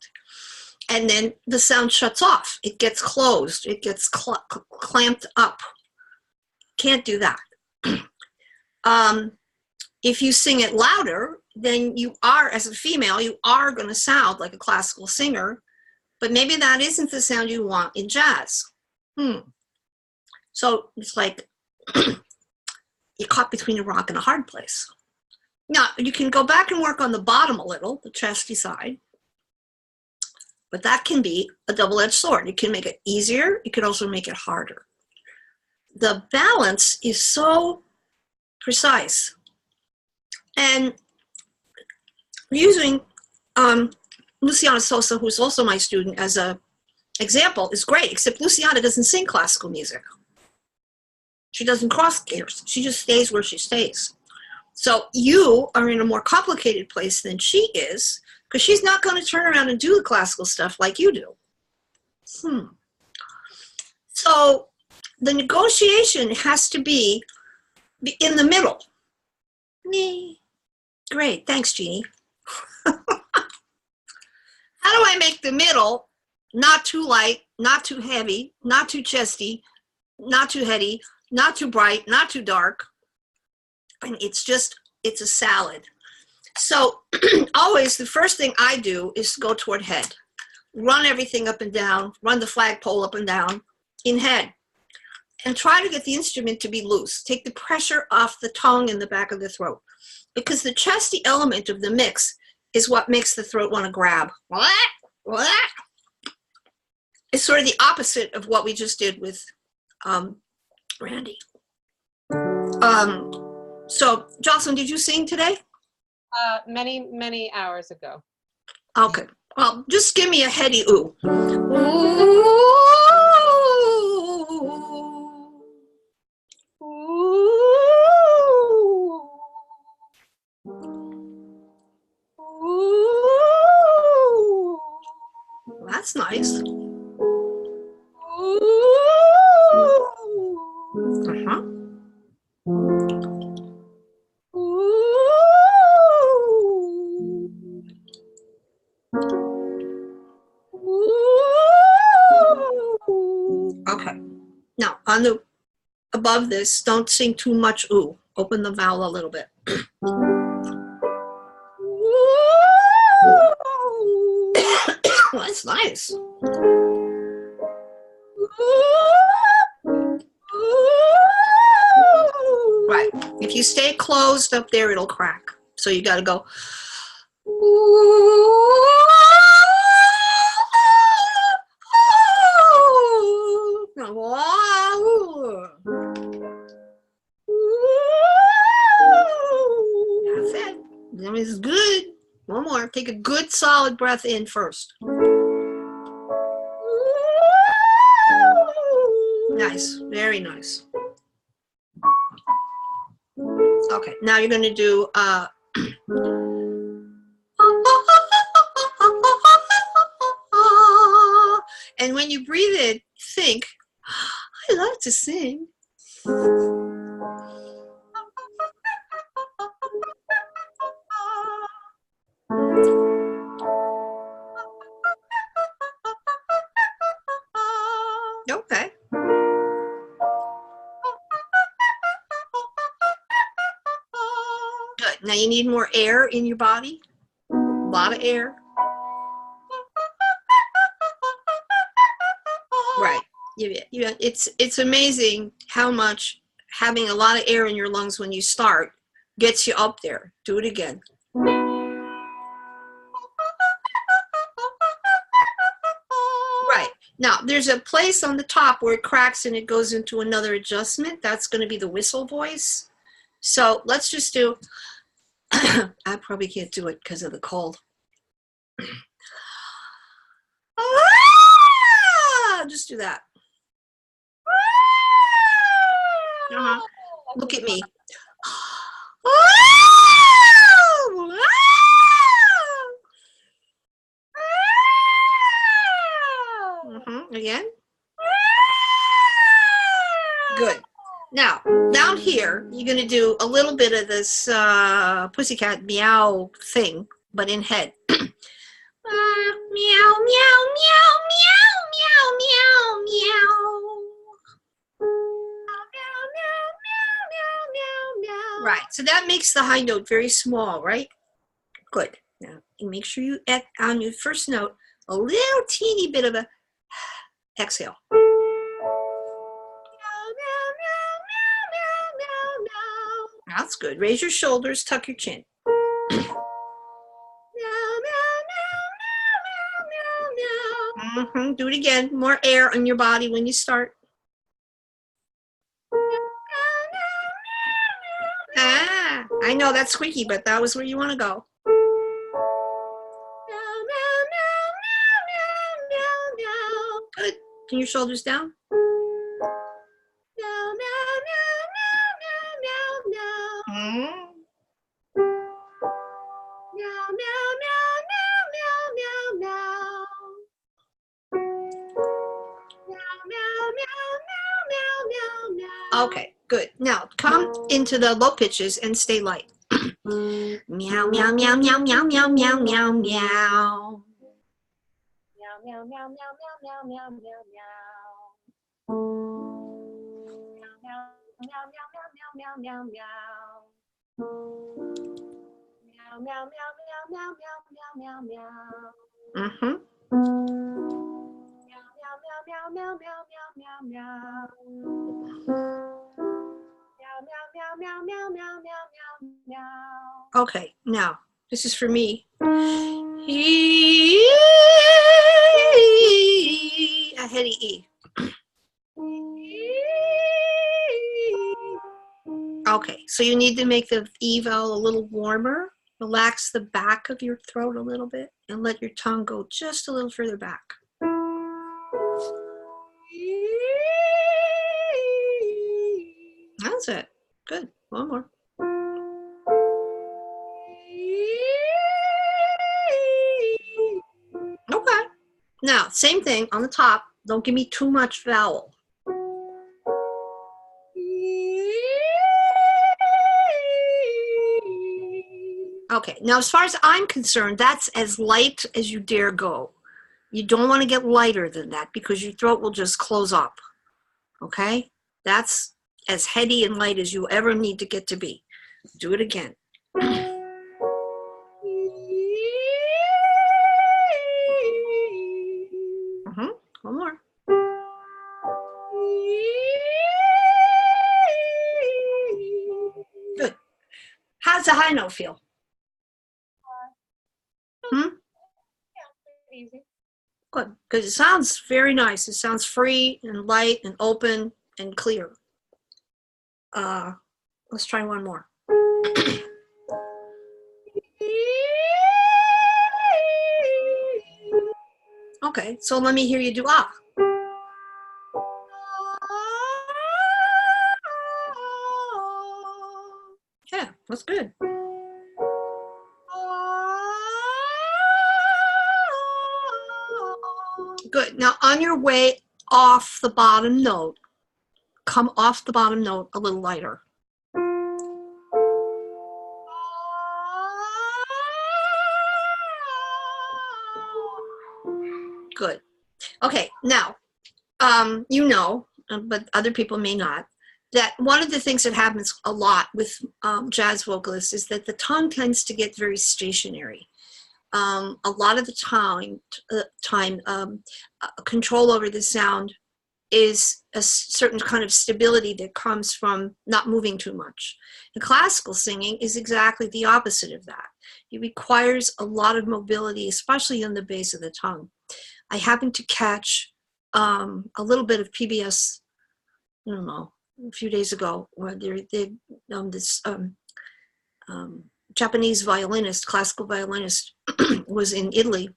And then the sound shuts off. It gets closed. It gets clamped up. Can't do that. If you sing it louder, then you are, as a female, you are going to sound like a classical singer, but maybe that isn't the sound you want in jazz. So it's like you're caught between a rock and a hard place. Now, you can go back and work on the bottom a little, the chesty side, but that can be a double-edged sword. You can make it easier. You can also make it harder. The balance is so precise. And using Luciana Souza, who's also my student, as an example is great, except Luciana doesn't sing classical music. She doesn't cross gears. She just stays where she stays. So you are in a more complicated place than she is, because she's not going to turn around and do the classical stuff like you do. So the negotiation has to be in the middle. Me. Great. Thanks, Jeannie. How do I make the middle not too light, not too heavy, not too chesty, not too heady, not too bright, not too dark? And it's a salad. So always the first thing I do is go toward head. Run everything up and down, run the flagpole up and down in head. And try to get the instrument to be loose. Take the pressure off the tongue in the back of the throat. Because the chesty element of the mix is what makes the throat want to grab. It's sort of the opposite of what we just did with Randy. So, Jocelyn, did you sing today? Many hours ago. Okay. Well, just give me a heady ooh. That's nice. Okay. Now, above this, don't sing too much ooh. Open the vowel a little bit. That's nice. Right. If you stay closed up there, it'll crack. So you got to go. That's it. That is good. One more. Take a good solid breath in first. Nice. Very nice. Okay. Now you're going to do and when you breathe in, think, I love to sing. Okay. Good. Now you need more air in your body. A lot of air. Right. It's amazing how much having a lot of air in your lungs when you start gets you up there. Do it again. Right. Now, there's a place on the top where it cracks and it goes into another adjustment. That's going to be the whistle voice. So let's just do, I probably can't do it because of the cold. Just do that. Look at me. Again. Good. Now, down here, you're going to do a little bit of this pussycat meow thing, but in head. Meow, meow, meow, meow, meow, meow, meow. Right. So that makes the high note very small, right? Good. Now, you make sure you, on your first note, a little teeny bit of a exhale. That's good. Raise your shoulders, tuck your chin. Do it again. More air in your body when you start. I know that's squeaky, but that was where you want to go. Good. Pin your shoulders down. Meow, meow, meow, meow, meow, meow, meow. Meow, meow, meow, meow, meow, meow. Okay, good. Now come into the low pitches and stay light. Meow, meow, meow, meow, meow, meow, meow, meow, meow. Meow, meow, meow, meow, meow, meow, meow, meow, meow. Meow, meow, meow, meow, meow, meow, meow, meow. Meow, meow, meow, meow, meow, meow, meow, meow, meow. Mm-hmm. Meow, meow, meow, meow, meow, meow, meow, meow. Meow, meow, meow, meow, meow, meow, meow, meow. Okay, now this is for me. A heady E. Okay, so you need to make the E vowel a little warmer. Relax the back of your throat a little bit and let your tongue go just a little further back. That's it. Good. One more. Okay. Now, same thing on the top. Don't give me too much vowel. Okay, now as far as I'm concerned, that's as light as you dare go. You don't want to get lighter than that because your throat will just close up. Okay? That's as heady and light as you ever need to get to be. Do it again. One more. Good. How's the high note feel? Easy. Good, because it sounds very nice. It sounds free and light and open and clear. Let's try one more. Okay, so let me hear you do ah. Yeah, that's good. Good. Now on your way off the bottom note, come off the bottom note a little lighter. Good. Okay, now, you know, but other people may not, that one of the things that happens a lot with jazz vocalists is that the tongue tends to get very stationary. A lot of the time, control over the sound is a certain kind of stability that comes from not moving too much. And classical singing is exactly the opposite of that. It requires a lot of mobility, especially on the base of the tongue. I happened to catch a little bit of PBS, I don't know, a few days ago, where this Japanese violinist, classical violinist, was in Italy,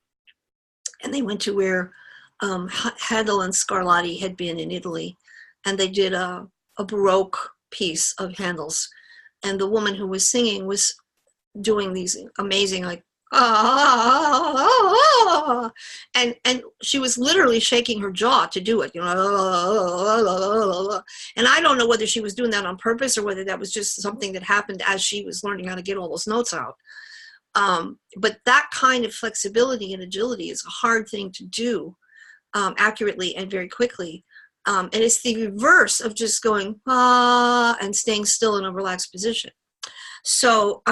and they went to where Handel and Scarlatti had been in Italy, and they did a Baroque piece of Handel's, and the woman who was singing was doing these amazing, like, and she was literally shaking her jaw to do it, you know, and I don't know whether she was doing that on purpose or whether that was just something that happened as she was learning how to get all those notes out. But that kind of flexibility and agility is a hard thing to do accurately and very quickly. And it's the reverse of just going and staying still in a relaxed position. So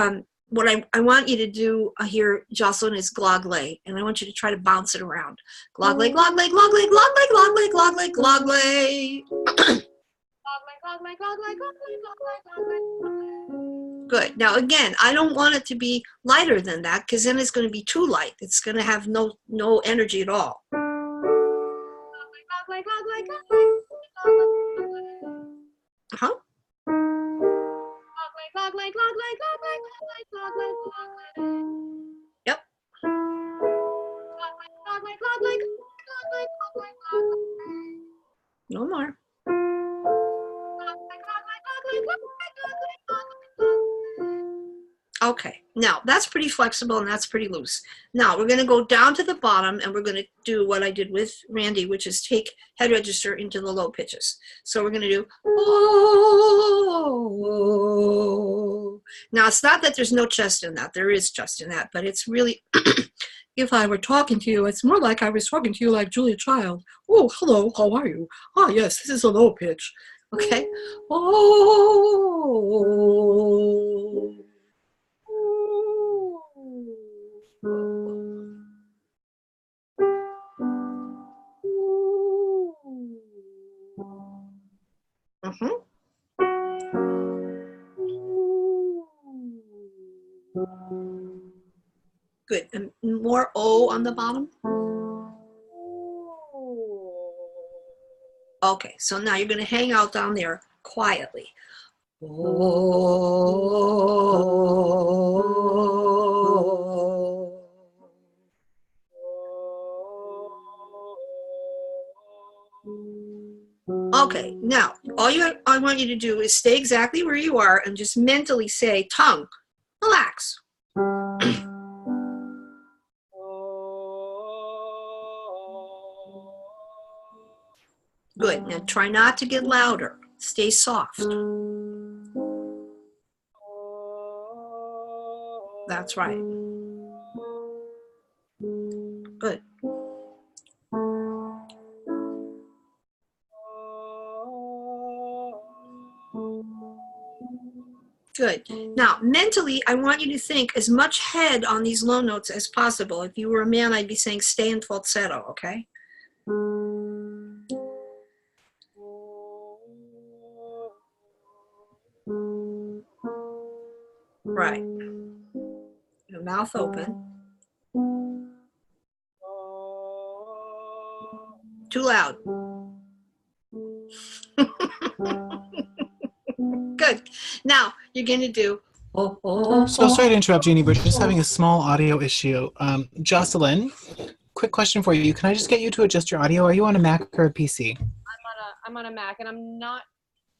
what I want you to do here, Jocelyn, is gloglay, and I want you to try to bounce it around. Gloglay, gloglay, gloglay, gloglay, gloglay, gloglay, gloglay. Good. Now again, I don't want it to be lighter than that because then it's going to be too light. It's going to have no energy at all. Uh-huh. Yep. No more. Okay, now that's pretty flexible and that's pretty loose. Now we're going to go down to the bottom and we're going to do what I did with Randy, which is take head register into the low pitches. So we're going to do, oh. Now it's not that there's no chest in that, there is chest in that, but it's really, if I were talking to you, it's more like I was talking to you like Julia Child. Oh, hello, how are you? Ah, yes, this is a low pitch. Okay. Oh. Mm-hmm. Good. And more O on the bottom. Okay, so now you're going to hang out down there quietly. Okay, now I want you to do is stay exactly where you are and just mentally say, tongue, relax. Good. Now try not to get louder. Stay soft. That's right. Good. Good. Now, mentally, I want you to think as much head on these low notes as possible. If you were a man, I'd be saying stay in falsetto, okay? Right. Your mouth open. Too loud. Good. Now, you're going to do... So sorry to interrupt, Jeannie. We're just having a small audio issue. Jocelyn, quick question for you. Can I just get you to adjust your audio? Are you on a Mac or a PC? I'm on a Mac, and I'm not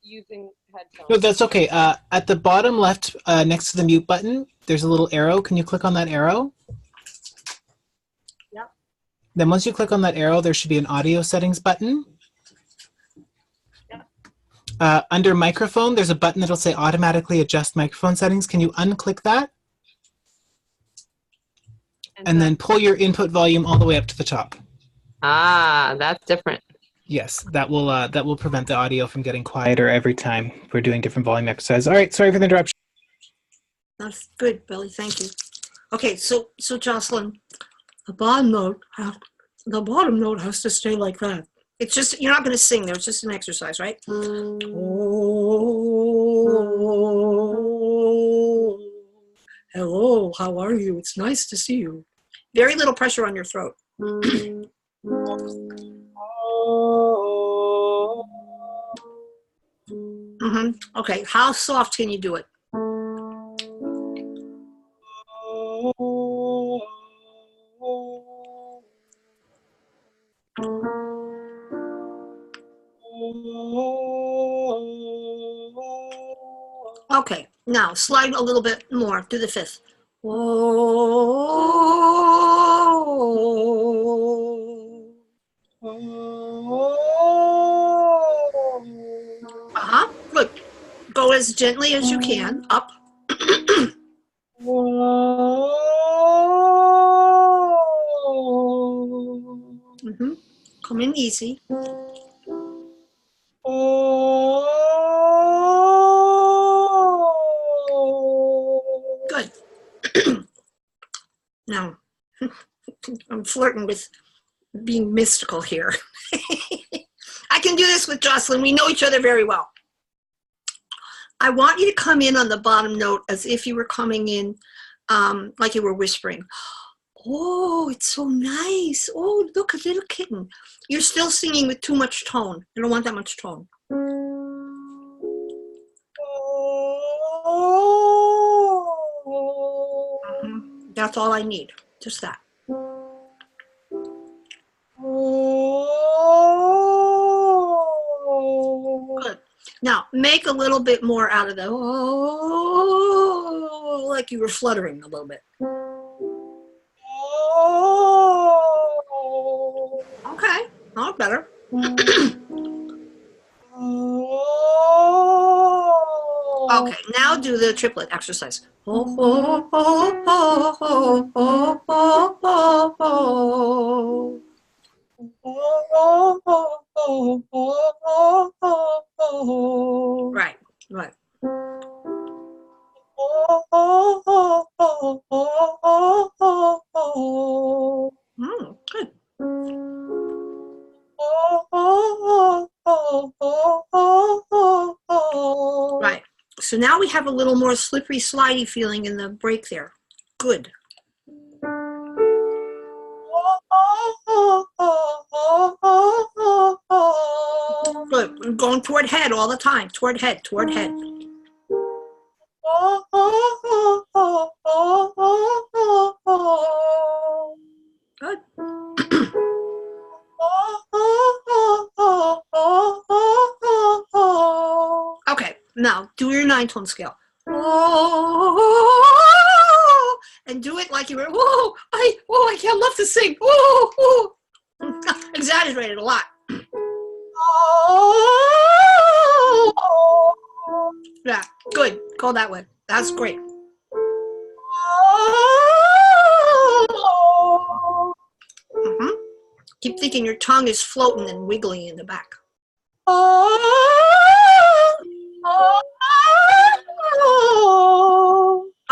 using headphones. No, that's okay. At the bottom left, next to the mute button, there's a little arrow. Can you click on that arrow? Yep. Then once you click on that arrow, there should be an audio settings button. Yep. Under microphone, there's a button that'll say automatically adjust microphone settings. Can you unclick that? And then pull your input volume all the way up to the top. Ah, that's different. Yes, that will prevent the audio from getting quieter every time we're doing different volume exercises. All right, sorry for the interruption. That's good, Billy. Thank you. Okay, so Jocelyn, the bottom note has to stay like that. It's just, you're not going to sing there. It's just an exercise, right? Oh, hello, how are you? It's nice to see you. Very little pressure on your throat. Mm-hmm. Okay, how soft can you do it? Okay, now slide a little bit more to the fifth. Uh-huh, good. Go as gently as you can, up. Mm-hmm. Come in easy. Good. Now, I'm flirting with being mystical here. I can do this with Jocelyn. We know each other very well. I want you to come in on the bottom note as if you were coming in like you were whispering. Oh, it's so nice. Oh, look, a little kitten. You're still singing with too much tone. You don't want that much tone. That's all I need. Just that. Good. Now, make a little bit more out of the like you were fluttering a little bit. Okay, oh, better. Okay, now do the triplet exercise. Right, right. Good. Right. So now we have a little more slippery, slidey feeling in the break there. Good. Good. I'm going toward head all the time. Toward head, toward head. Good. Okay, now do your 9-tone scale. And do it like you were, I can't love to sing. Exaggerated a lot. Yeah, good. Go that way. That's great. Keep thinking your tongue is floating and wiggling in the back.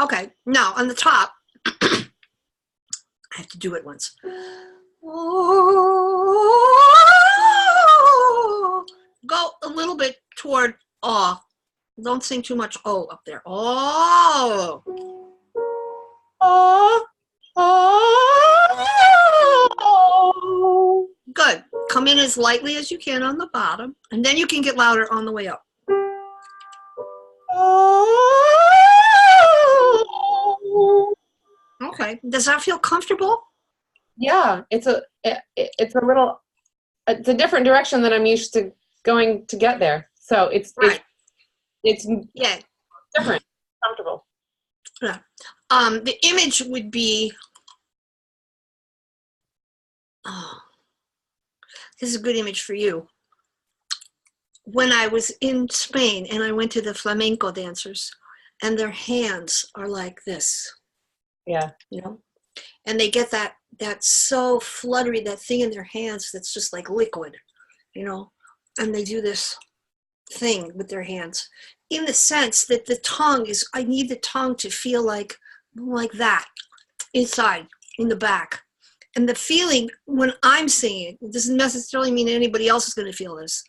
Okay, now on the top, I have to do it once. Go a little bit toward oh. Don't sing too much oh up there. Oh. Good. Come in as lightly as you can on the bottom, and then you can get louder on the way up. Okay. Does that feel comfortable? Yeah, it's a different direction than I'm used to going to get there. So it's right. It's yeah, different, comfortable. Yeah. The image would be. Oh, this is a good image for you. When I was in Spain and I went to the flamenco dancers, and their hands are like this. Yeah. You know, and they get that so fluttery, that thing in their hands that's just like liquid, you know, and they do this thing with their hands in the sense that the tongue is, I need the tongue to feel like that inside in the back. And the feeling when I'm singing, it doesn't necessarily mean anybody else is going to feel this,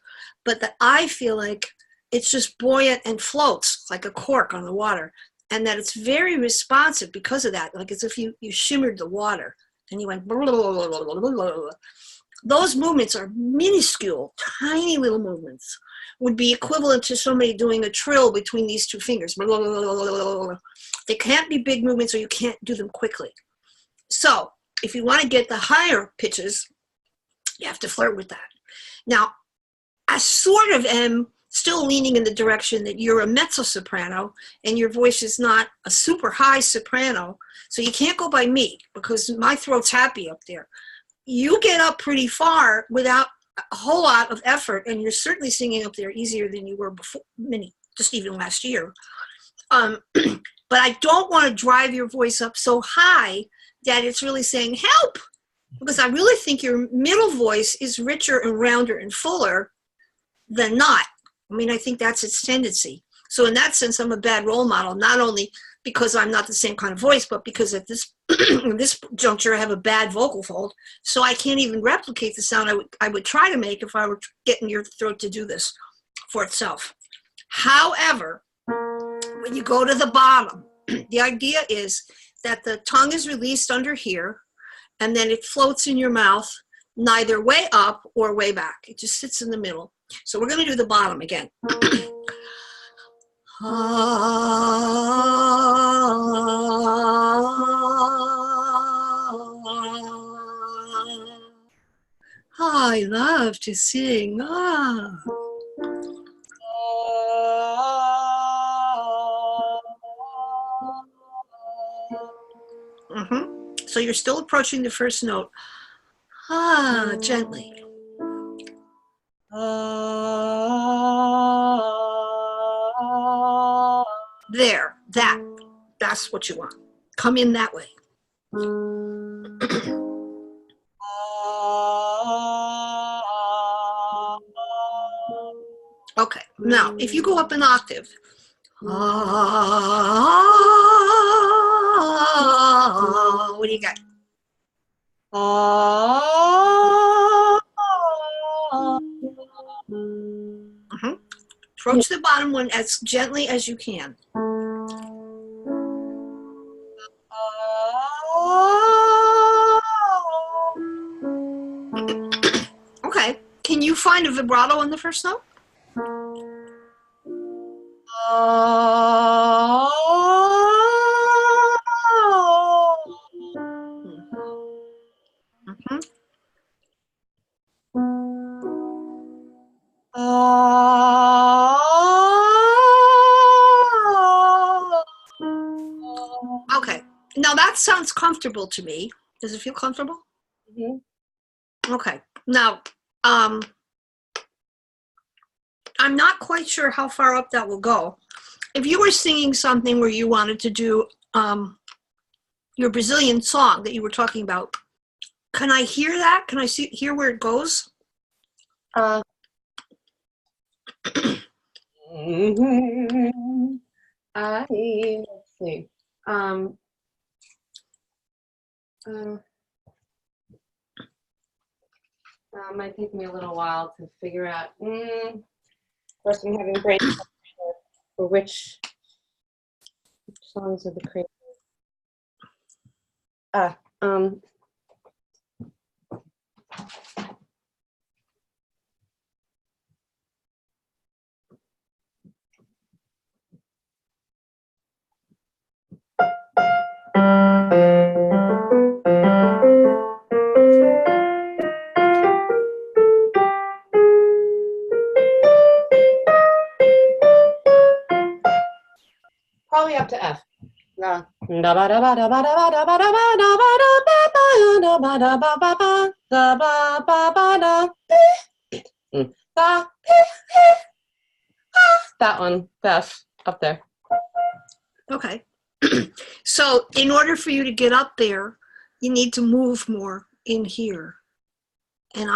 but that I feel like it's just buoyant and floats like a cork on the water. And that it's very responsive because of that, like as if you shimmered the water and you went blah, blah, blah, blah, blah, blah, blah. Those movements are minuscule, tiny little movements, would be equivalent to somebody doing a trill between these two fingers. Blah, blah, blah, blah, blah, blah. They can't be big movements or you can't do them quickly. So if you want to get the higher pitches, you have to flirt with that. Now, I sort of am still leaning in the direction that you're a mezzo-soprano and your voice is not a super high soprano, so you can't go by me because my throat's happy up there. You get up pretty far without a whole lot of effort, and you're certainly singing up there easier than you were before, just even last year. But I don't want to drive your voice up so high that it's really saying help, because I really think your middle voice is richer and rounder and fuller than not. I mean, I think that's its tendency. So in that sense, I'm a bad role model, not only because I'm not the same kind of voice, but because at this in this juncture, I have a bad vocal fold, so I can't even replicate the sound I would try to make if I were getting your throat to do this for itself. However, when you go to the bottom, the idea is that the tongue is released under here, and then it floats in your mouth, neither way up or way back. It just sits in the middle. So we're going to do the bottom again. I love to sing. So you're still approaching the first note. Ah, gently. There, that's what you want. Come in that way. Okay, now if you go up an octave, what do you got? Approach the bottom one as gently as you can. Okay, can you find a vibrato on the first note? Okay, now that sounds comfortable to me. Does it feel comfortable? Okay, now I'm not quite sure how far up that will go. If you were singing something where you wanted to do your Brazilian song that you were talking about, can I hear that? Can I hear where it goes? Let's see. Might take me a little while to figure out. Of course, I'm having brain for which songs are the crazy. Probably up to F. That one, F, up there. Okay. So in order for you to get up there, you need to move more in here. And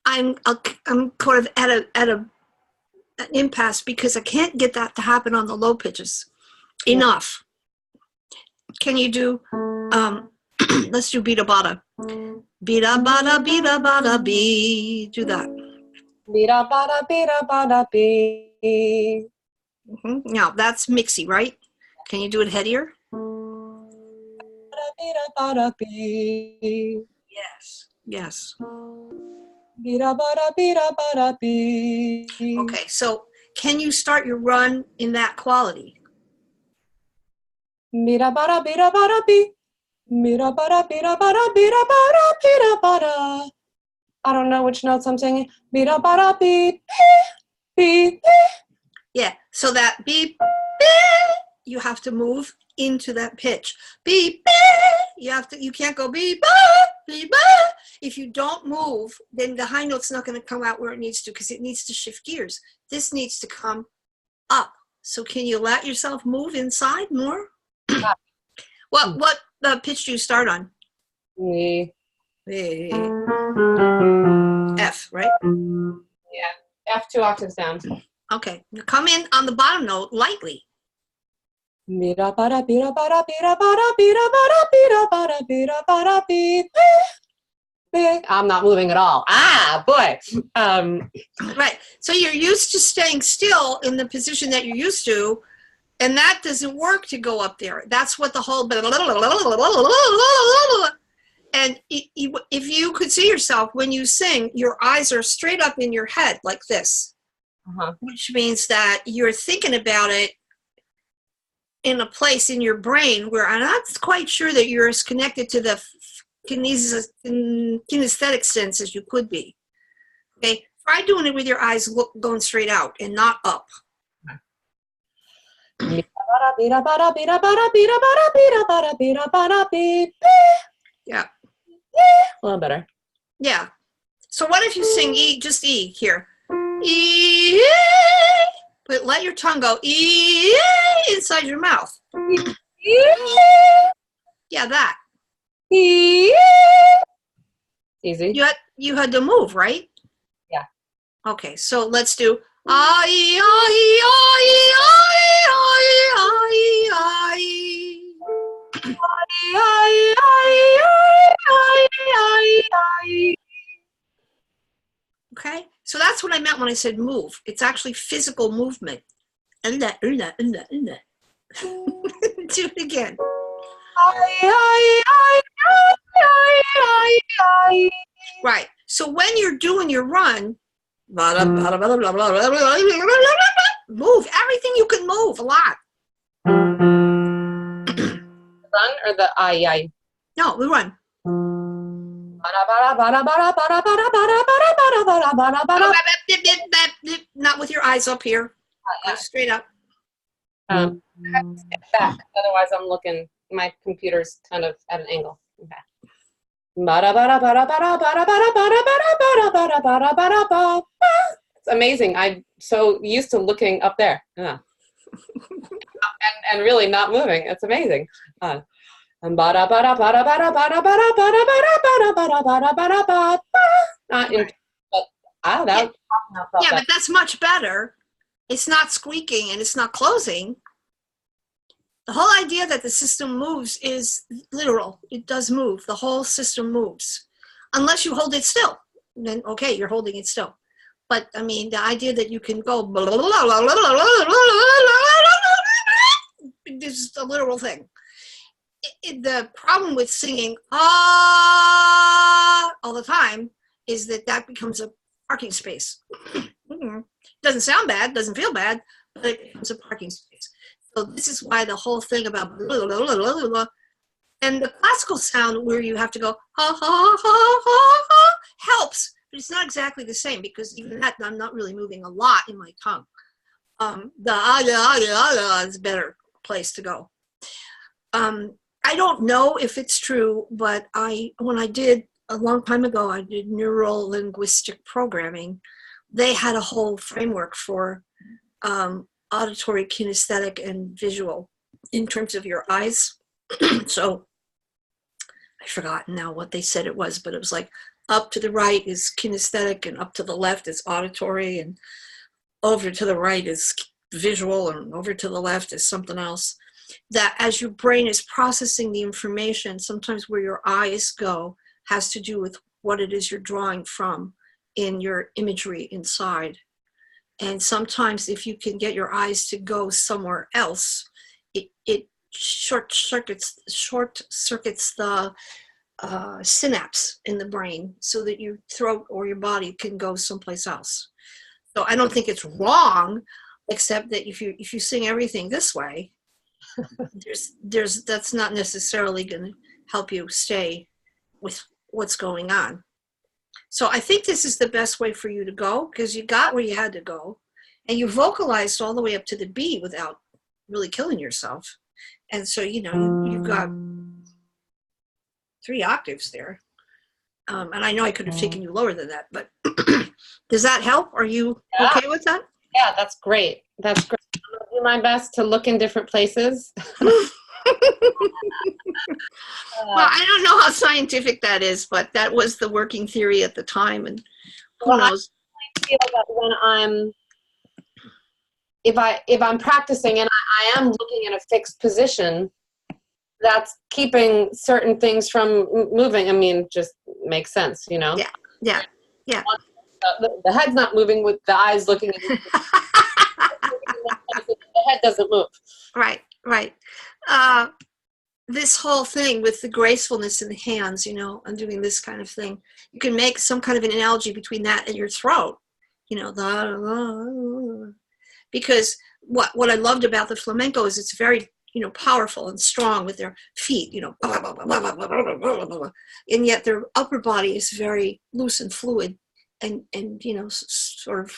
I'm sort of at an impasse because I can't get that to happen on the low pitches enough. Can you do let's do bida bada. Bida bada bee. Do that. Bida bada bee. Now that's mixy, right? Can you do it headier? Bida bada bee. Yes. Yes. Bida bada bee. Okay, so can you start your run in that quality? Bida bada bee. Bida bada. I don't know which notes I'm singing. Bida bada bee. Bee. Yeah, so that beep, you have to move into that pitch. Beep, you can't go beep, beep. If you don't move, then the high note's not going to come out where it needs to because it needs to shift gears. This needs to come up. So can you let yourself move inside more? What pitch do you start on? Me. F, right? Yeah, F 2 octaves down. Okay, now come in on the bottom note lightly. Bida bada bida bada bida bada bida bada bida bada bida. I'm not moving at all. Ah, boy. Right. So you're used to staying still in the position that you're used to, and that doesn't work to go up there. That's what the whole and if you could see yourself when you sing, your eyes are straight up in your head like this, which means that you're thinking about it in a place in your brain where I'm not quite sure that you're as connected to the kinesthetic sense as you could be. Okay, try doing it with your eyes going straight out and not up. Yeah. A little better. Yeah. So what if you sing E, just E here? E, but let your tongue go E inside your mouth. Yeah, that. Easy. You had to move, right? Yeah. Okay, so let's do I, I, I, I, I, I. Okay, so that's what I meant when I said move. It's actually physical movement. Do it again. Right. So when you're doing your run, move everything you can move a lot. Run or the I? No, we run. Not with your eyes up here. Go straight up. Step back. Otherwise, I'm looking. My computer's kind of at an angle. Okay. It's amazing. I'm so used to looking up there. And really not moving. It's amazing. But that's much better. It's not squeaking and it's not closing. The whole idea that the system moves is literal. It does move. The whole system moves. Unless you hold it still. Then, okay, you're holding it still. But, I mean, the idea that you can go is a literal thing. The problem with singing all the time is that becomes a parking space. Doesn't sound bad, doesn't feel bad, but it becomes a parking space. So this is why the whole thing about and the classical sound where you have to go helps, but it's not exactly the same because even that I'm not really moving a lot in my tongue. The is a better place to go. I don't know if it's true, but when I did a long time ago, I did neural linguistic programming. They had a whole framework for auditory, kinesthetic, and visual in terms of your eyes. So I forgot now what they said it was, but it was like up to the right is kinesthetic and up to the left is auditory and over to the right is visual and over to the left is something else. That as your brain is processing the information, sometimes where your eyes go has to do with what it is you're drawing from in your imagery inside. And sometimes if you can get your eyes to go somewhere else, it short circuits the synapse in the brain so that your throat or your body can go someplace else. So I don't think it's wrong, except that if you sing everything this way, that's not necessarily going to help you stay with what's going on. So I think this is the best way for you to go because you got where you had to go and you vocalized all the way up to the B without really killing yourself. And so, you've got 3 octaves there. And I know I could have taken you lower than that, but does that help? Are you okay with that? Yeah, that's great. That's great. I'm going to do my best to look in different places. Well, I don't know how scientific that is, but that was the working theory at the time, and who knows? I feel that when if I'm practicing and I am looking in a fixed position, that's keeping certain things from moving. I mean, just makes sense, Yeah. The head's not moving with the eyes looking at the head doesn't move. Right. This whole thing with the gracefulness in the hands, and doing this kind of thing, you can make some kind of an analogy between that and your throat, because what I loved about the flamenco is it's very, powerful and strong with their feet, and yet their upper body is very loose and fluid and sort of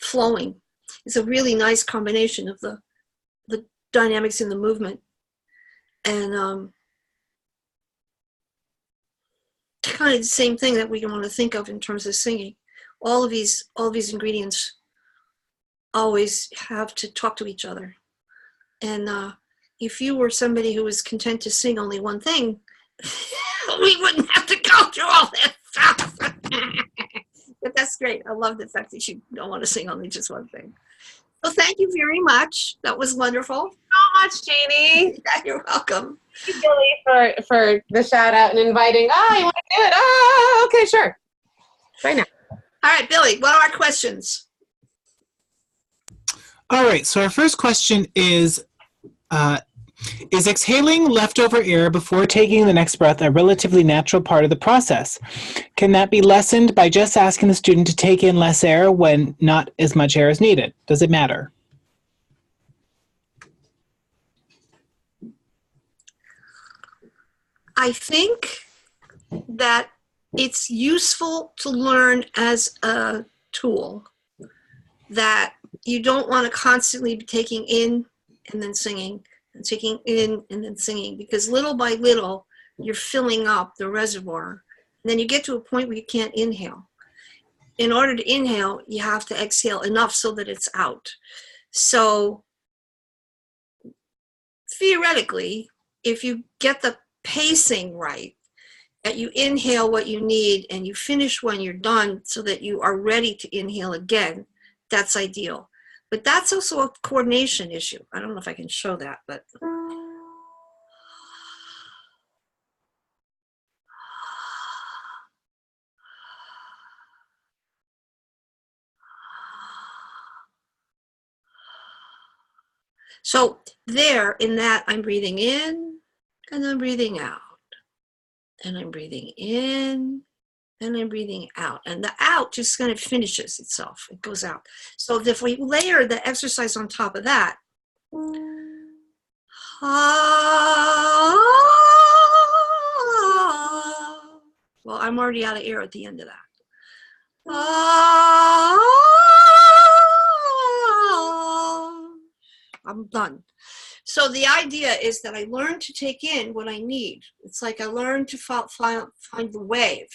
flowing. It's a really nice combination of the dynamics in the movement. And kind of the same thing that we want to think of in terms of singing. All of these ingredients always have to talk to each other. And if you were somebody who was content to sing only one thing, we wouldn't have to go through all that stuff. But that's great. I love the fact that you don't want to sing only just one thing. Well, thank you very much. That was wonderful. So much, Jeannie. You're welcome. Thank you, Billy, for the shout out and inviting. You want to do it? Okay, sure. Right now. All right, Billy, what are our questions? All right, so our first question is exhaling leftover air before taking the next breath a relatively natural part of the process? Can that be lessened by just asking the student to take in less air when not as much air is needed? Does it matter? I think that it's useful to learn as a tool, that you don't want to constantly be taking in and then singing, and taking in and then singing, because little by little you're filling up the reservoir. And then you get to a point where you can't inhale. In order to inhale, you have to exhale enough so that it's out. So theoretically, if you get the pacing right, that you inhale what you need and you finish when you're done so that you are ready to inhale again, that's ideal. But that's also a coordination issue. I don't know if I can show that, but. So there, in that, I'm breathing in and I'm breathing out. And I'm breathing in and I'm breathing out. And the out just kind of finishes itself. It goes out. So if we layer the exercise on top of that, well, I'm already out of air at the end of that. I'm done. So the idea is that I learn to take in what I need. It's like I learn to find the wave.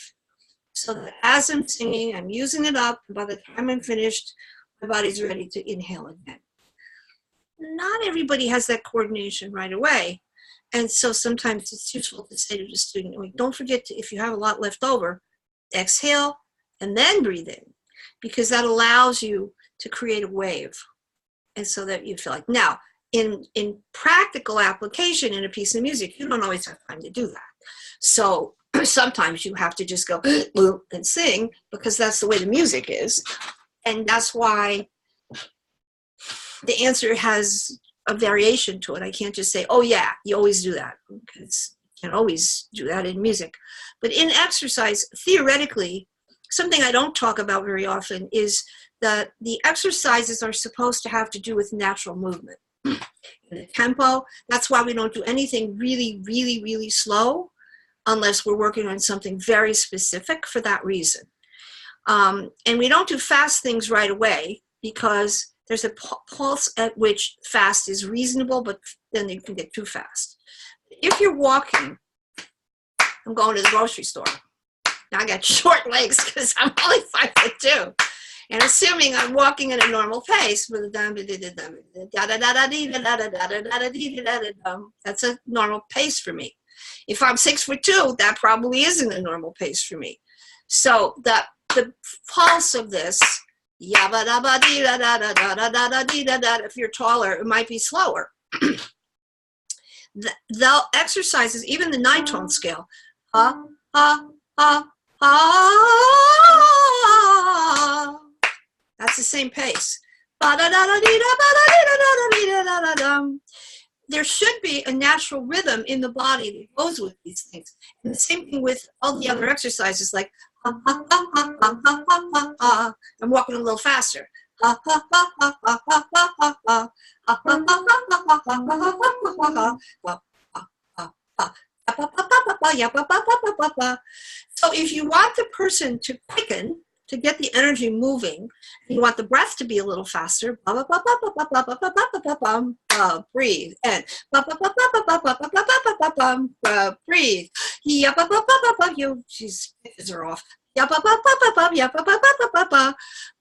So that as I'm singing, I'm using it up. And by the time I'm finished, my body's ready to inhale again. Not everybody has that coordination right away. And so sometimes it's useful to say to the student, don't forget to, if you have a lot left over, exhale and then breathe in, because that allows you to create a wave. And so that you feel like, now, in practical application in a piece of music, you don't always have time to do that. So sometimes you have to just go and sing, because that's the way the music is. And that's why the answer has a variation to it. I can't just say, oh yeah, you always do that, because you can't always do that in music. But in exercise, theoretically, something I don't talk about very often is that the exercises are supposed to have to do with natural movement. The tempo, that's why we don't do anything really, really, really slow unless we're working on something very specific for that reason. And we don't do fast things right away, because there's a pulse at which fast is reasonable, but then you can get too fast. If you're walking, I'm going to the grocery store. Now I got short legs because I'm only 5'2". And assuming I'm walking at a normal pace, that's a normal pace for me. If I'm 6'2", that probably isn't a normal pace for me. So the pulse of this, if you're taller, it might be slower. The exercises, even the 9-tone scale, that's the same pace. There should be a natural rhythm in the body that goes with these things. And the same thing with all the other exercises, like I'm walking a little faster. So if you want the person to quicken, to get the energy moving. You want the breath to be a little faster. Breathe and breathe. You, she's are off.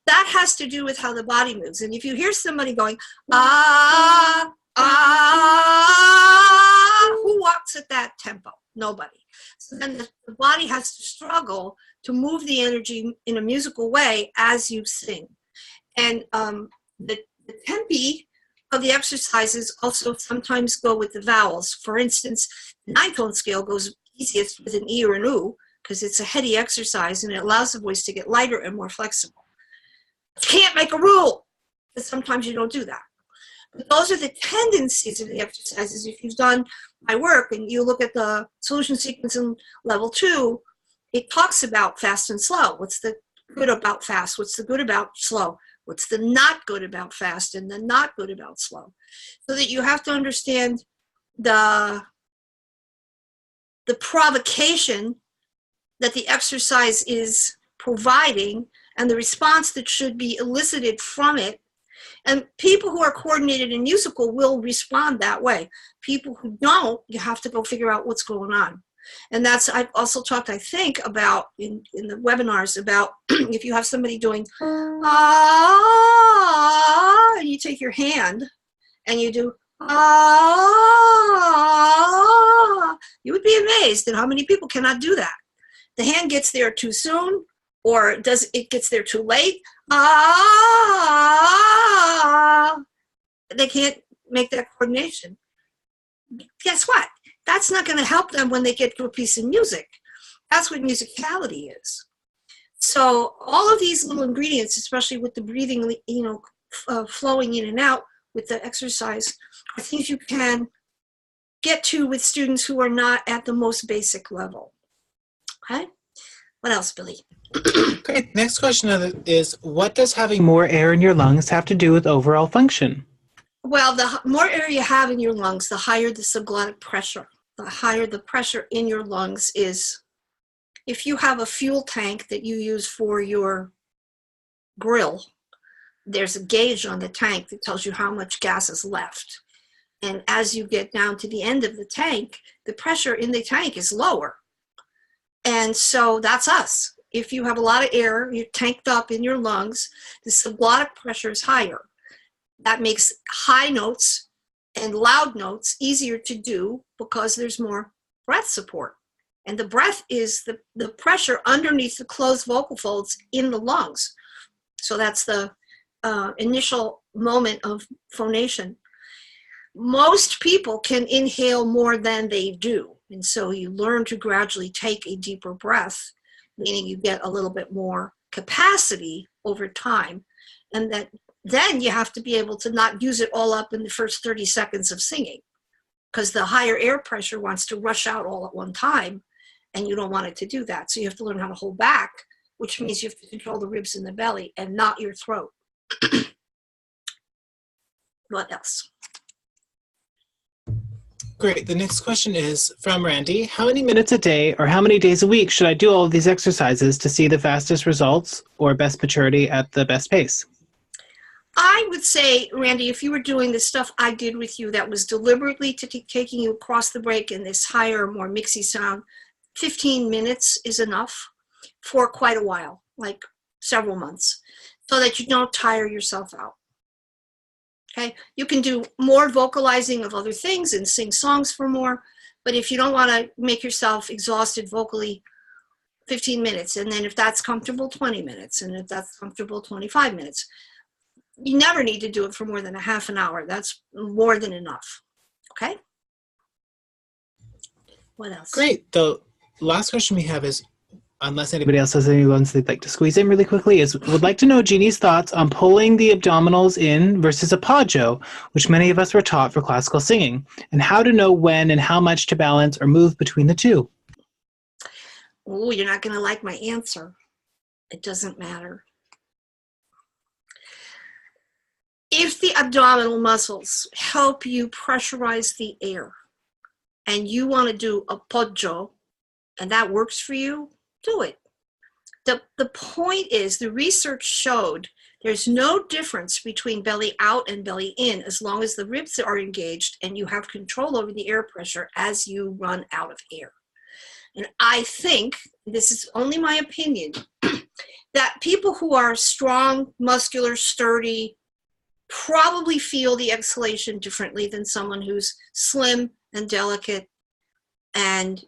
That has to do with how the body moves. And if you hear somebody going who walks at that tempo? Nobody. So then the body has to struggle to move the energy in a musical way as you sing. And the tempi of the exercises also sometimes go with the vowels. For instance, the 9-tone scale goes easiest with an E or an U because it's a heady exercise and it allows the voice to get lighter and more flexible. You can't make a rule, because sometimes you don't do that. But those are the tendencies of the exercises. If you've done my work and you look at the solution sequence in level 2, it talks about fast and slow. What's the good about fast? What's the good about slow? What's the not good about fast and the not good about slow? So that you have to understand the provocation that the exercise is providing and the response that should be elicited from it. And people who are coordinated in musical will respond that way. People who don't, you have to go figure out what's going on. And that's, I've also talked, I think, about in the webinars about if you have somebody doing, and you take your hand and you do, you would be amazed at how many people cannot do that. The hand gets there too soon, or it gets there too late. They can't make that coordination. Guess what? That's not going to help them when they get to a piece of music. That's what musicality is. So all of these little ingredients, especially with the breathing, flowing in and out with the exercise, are things you can get to with students who are not at the most basic level. Okay? What else, Billy? Great. Next question is, what does having more air in your lungs have to do with overall function? Well, the more air you have in your lungs, the higher the subglottic pressure. The higher the pressure in your lungs is. If you have a fuel tank that you use for your grill, there's a gauge on the tank that tells you how much gas is left. And as you get down to the end of the tank, the pressure in the tank is lower. And so that's us. If you have a lot of air, you're tanked up in your lungs, the subglottic pressure is higher. That makes high notes and loud notes easier to do because there's more breath support. And the breath is the pressure underneath the closed vocal folds in the lungs. So that's the initial moment of phonation. Most people can inhale more than they do. And so you learn to gradually take a deeper breath, meaning you get a little bit more capacity over time. And that then you have to be able to not use it all up in the first 30 seconds of singing, because the higher air pressure wants to rush out all at one time, and you don't want it to do that. So you have to learn how to hold back, which means you have to control the ribs in the belly and not your throat. What else? Great. The next question is from Randy. How many minutes a day or how many days a week should I do all of these exercises to see the fastest results or best maturity at the best pace? I would say, Randy, if you were doing the stuff I did with you that was deliberately taking you across the break in this higher, more mixy sound, 15 minutes is enough for quite a while, like several months, so that you don't tire yourself out. Okay, you can do more vocalizing of other things and sing songs for more, but if you don't want to make yourself exhausted vocally, 15 minutes, and then if that's comfortable, 20 minutes, and if that's comfortable, 25 minutes. You never need to do it for more than a half an hour. That's more than enough. Okay? What else? Great. The last question we have is, unless anybody else has any ones they'd like to squeeze in really quickly, is would like to know Jeannie's thoughts on pulling the abdominals in versus a poggio, which many of us were taught for classical singing, and how to know when and how much to balance or move between the two. Oh, you're not going to like my answer. It doesn't matter. If the abdominal muscles help you pressurize the air and you want to do a poggio and that works for you, do it. the point is, the research showed there's no difference between belly out and belly in as long as the ribs are engaged and you have control over the air pressure as you run out of air. And I think, this is only my opinion, that people who are strong, muscular, sturdy, probably feel the exhalation differently than someone who's slim and delicate and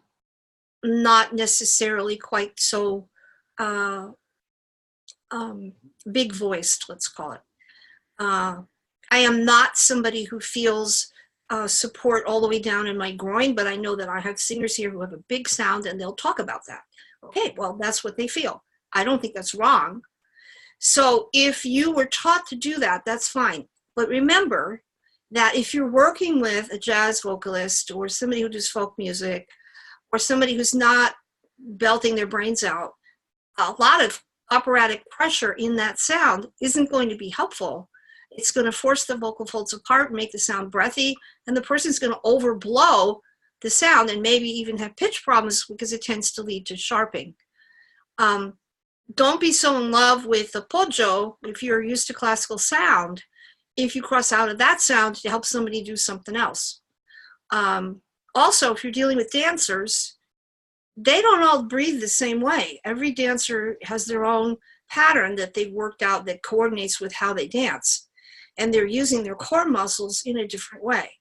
not necessarily quite so big voiced, let's call it. I am not somebody who feels support all the way down in my groin, but I know that I have singers here who have a big sound and they'll talk about that. Okay, well, that's what they feel. I don't think that's wrong. So if you were taught to do that, that's fine. But remember that if you're working with a jazz vocalist or somebody who does folk music or somebody who's not belting their brains out, a lot of operatic pressure in that sound isn't going to be helpful. It's going to force the vocal folds apart, make the sound breathy, and the person's going to overblow the sound and maybe even have pitch problems because it tends to lead to sharping. Don't be so in love with the poggio if you're used to classical sound, if you cross out of that sound to help somebody do something else. Also, if you're dealing with dancers, they don't all breathe the same way. Every dancer has their own pattern that they've worked out that coordinates with how they dance. And they're using their core muscles in a different way.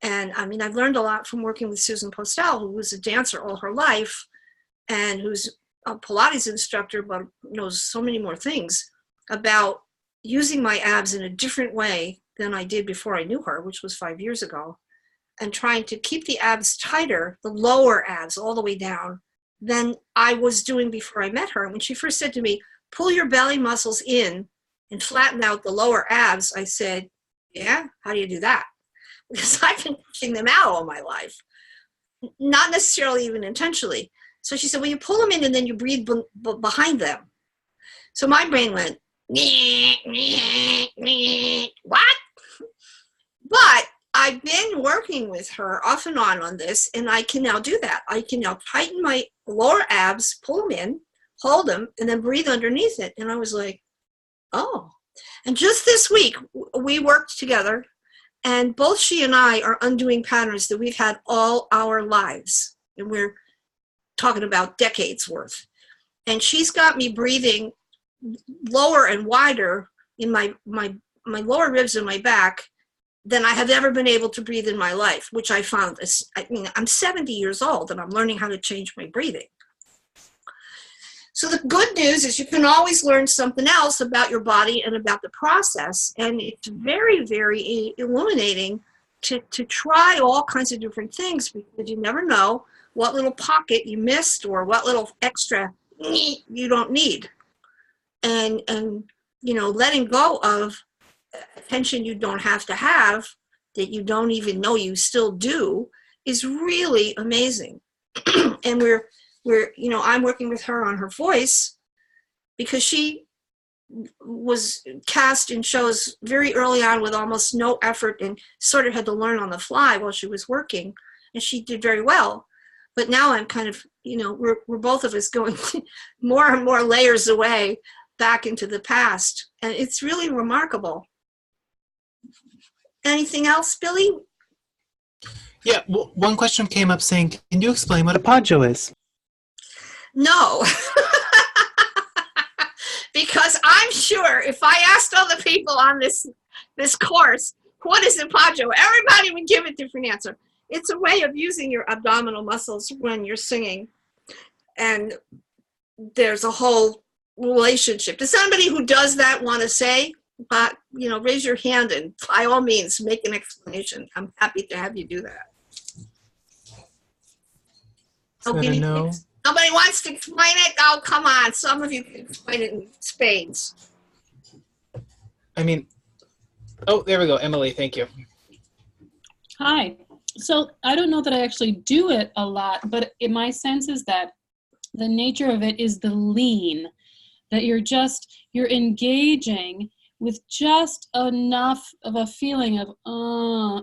And I mean, I've learned a lot from working with Susan Postel, who was a dancer all her life and who's a Pilates instructor, but knows so many more things about using my abs in a different way than I did before I knew her, which was 5 years ago, and trying to keep the abs tighter, the lower abs all the way down, than I was doing before I met her. And when she first said to me, pull your belly muscles in and flatten out the lower abs, I said, yeah, how do you do that? Because I've been pushing them out all my life, not necessarily even intentionally. So she said, well, you pull them in and then you breathe behind them. So my brain went, what? But I've been working with her off and on this, and I can now do that. I can now tighten my lower abs, pull them in, hold them, and then breathe underneath it. And I was like, oh. And just this week, we worked together, and both she and I are undoing patterns that we've had all our lives. And we're talking about decades worth. And she's got me breathing lower and wider in my lower ribs and my back than I have ever been able to breathe in my life, which I found, I mean, I'm 70 years old and I'm learning how to change my breathing. So the good news is you can always learn something else about your body and about the process. And it's very, very illuminating to try all kinds of different things, because you never know what little pocket you missed or what little extra you don't need. And you know, letting go of attention you don't have to have, that you don't even know you still do, is really amazing. And we're, you know, I'm working with her on her voice because she was cast in shows very early on with almost no effort and sort of had to learn on the fly while she was working, and she did very well. But now I'm kind of, you know, we're both of us going more and more layers away back into the past, and it's really remarkable. Anything else, Billy? Yeah, one question came up saying, can you explain what a poggio is? No. Because I'm sure if I asked all the people on this course, what is a poggio, everybody would give a different answer. It's a way of using your abdominal muscles when you're singing. And there's a whole relationship. Does somebody who does that want to say? But, you know, raise your hand and by all means make an explanation. I'm happy to have you do that. Nobody wants to explain it? Oh, come on. Some of you can explain it in spades. I mean, oh, there we go. Emily, thank you. Hi. So I don't know that I actually do it a lot, but my sense is that the nature of it is the lean, that you're engaging with just enough of a feeling of,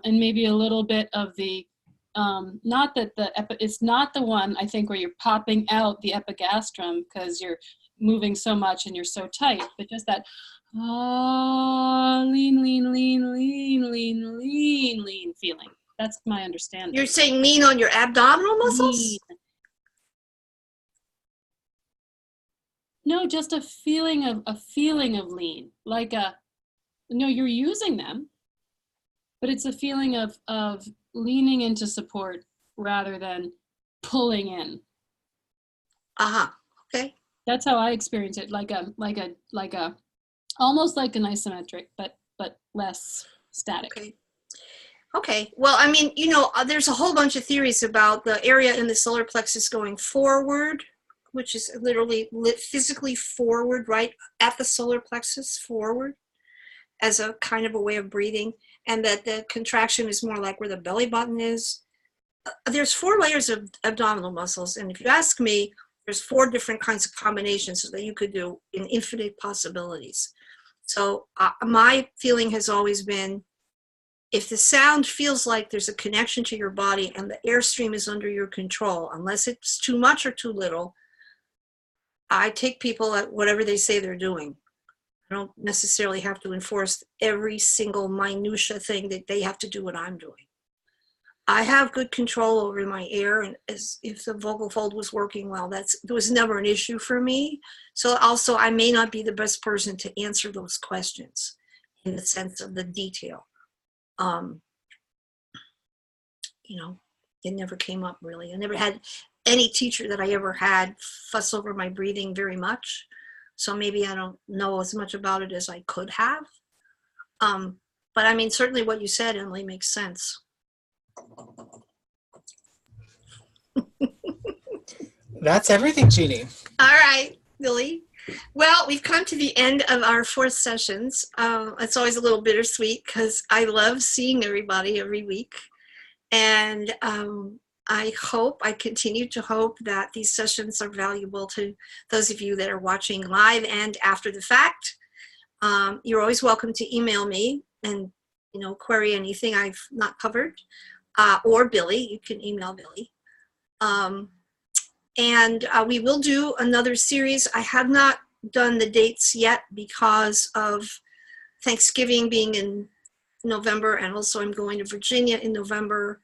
and maybe a little bit of the, not that it's not the one, I think, where you're popping out the epigastrum because you're moving so much and you're so tight, but just that lean, lean, lean, lean, lean, lean, lean feeling. That's my understanding. You're saying lean on your abdominal muscles? Lean. No, just a feeling of lean, like no, you're using them, but it's a feeling of leaning into support rather than pulling in. Okay. That's how I experience it, like a almost like an isometric, but less static. Okay. Well, I mean, there's a whole bunch of theories about the area in the solar plexus going forward, which is literally physically forward, right at the solar plexus, forward, as a kind of a way of breathing, and that the contraction is more like where the belly button is. There's 4 layers of abdominal muscles, and if you ask me, there's 4 different kinds of combinations that you could do in infinite possibilities. So my feeling has always been, if the sound feels like there's a connection to your body and the airstream is under your control, unless it's too much or too little, I take people at whatever they say they're doing. I don't necessarily have to enforce every single minutia thing that they have to do what I'm doing. I have good control over my air, and if the vocal fold was working well, there was never an issue for me. So also, I may not be the best person to answer those questions in the sense of the detail. It never came up really. I never had any teacher that I ever had fuss over my breathing very much. So maybe I don't know as much about it as I could have. But I mean, certainly what you said, Emily, makes sense. That's everything, Jeannie. All right, Billy. Well, we've come to the end of our 4 sessions. It's always a little bittersweet because I love seeing everybody every week. And I continue to hope that these sessions are valuable to those of you that are watching live and after the fact. You're always welcome to email me and, query anything I've not covered, or Billy. You can email Billy. And we will do another series. I have not done the dates yet because of Thanksgiving being in November, and also I'm going to Virginia in November.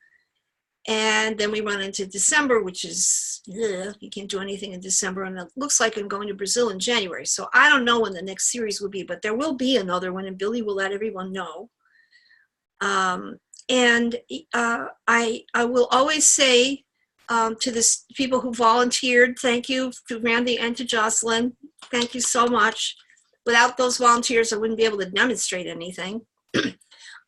And then we run into December, which is, you can't do anything in December. And it looks like I'm going to Brazil in January. So I don't know when the next series will be, but there will be another one, and Billy will let everyone know. And I will always say to the people who volunteered, thank you to Randy and to Jocelyn. Thank you so much. Without those volunteers, I wouldn't be able to demonstrate anything.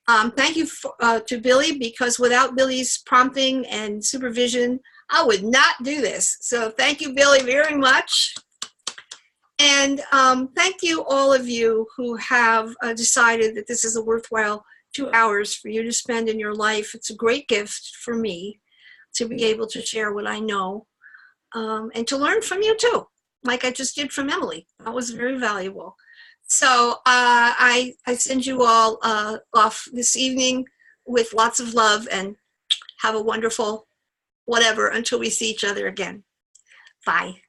Thank you to Billy, because without Billy's prompting and supervision, I would not do this. So thank you, Billy, very much. And thank you, all of you who have decided that this is a worthwhile 2 hours for you to spend in your life. It's a great gift for me to be able to share what I know and to learn from you too, like I just did from Emily. That was very valuable. So I send you all off this evening with lots of love, and have a wonderful whatever until we see each other again. Bye.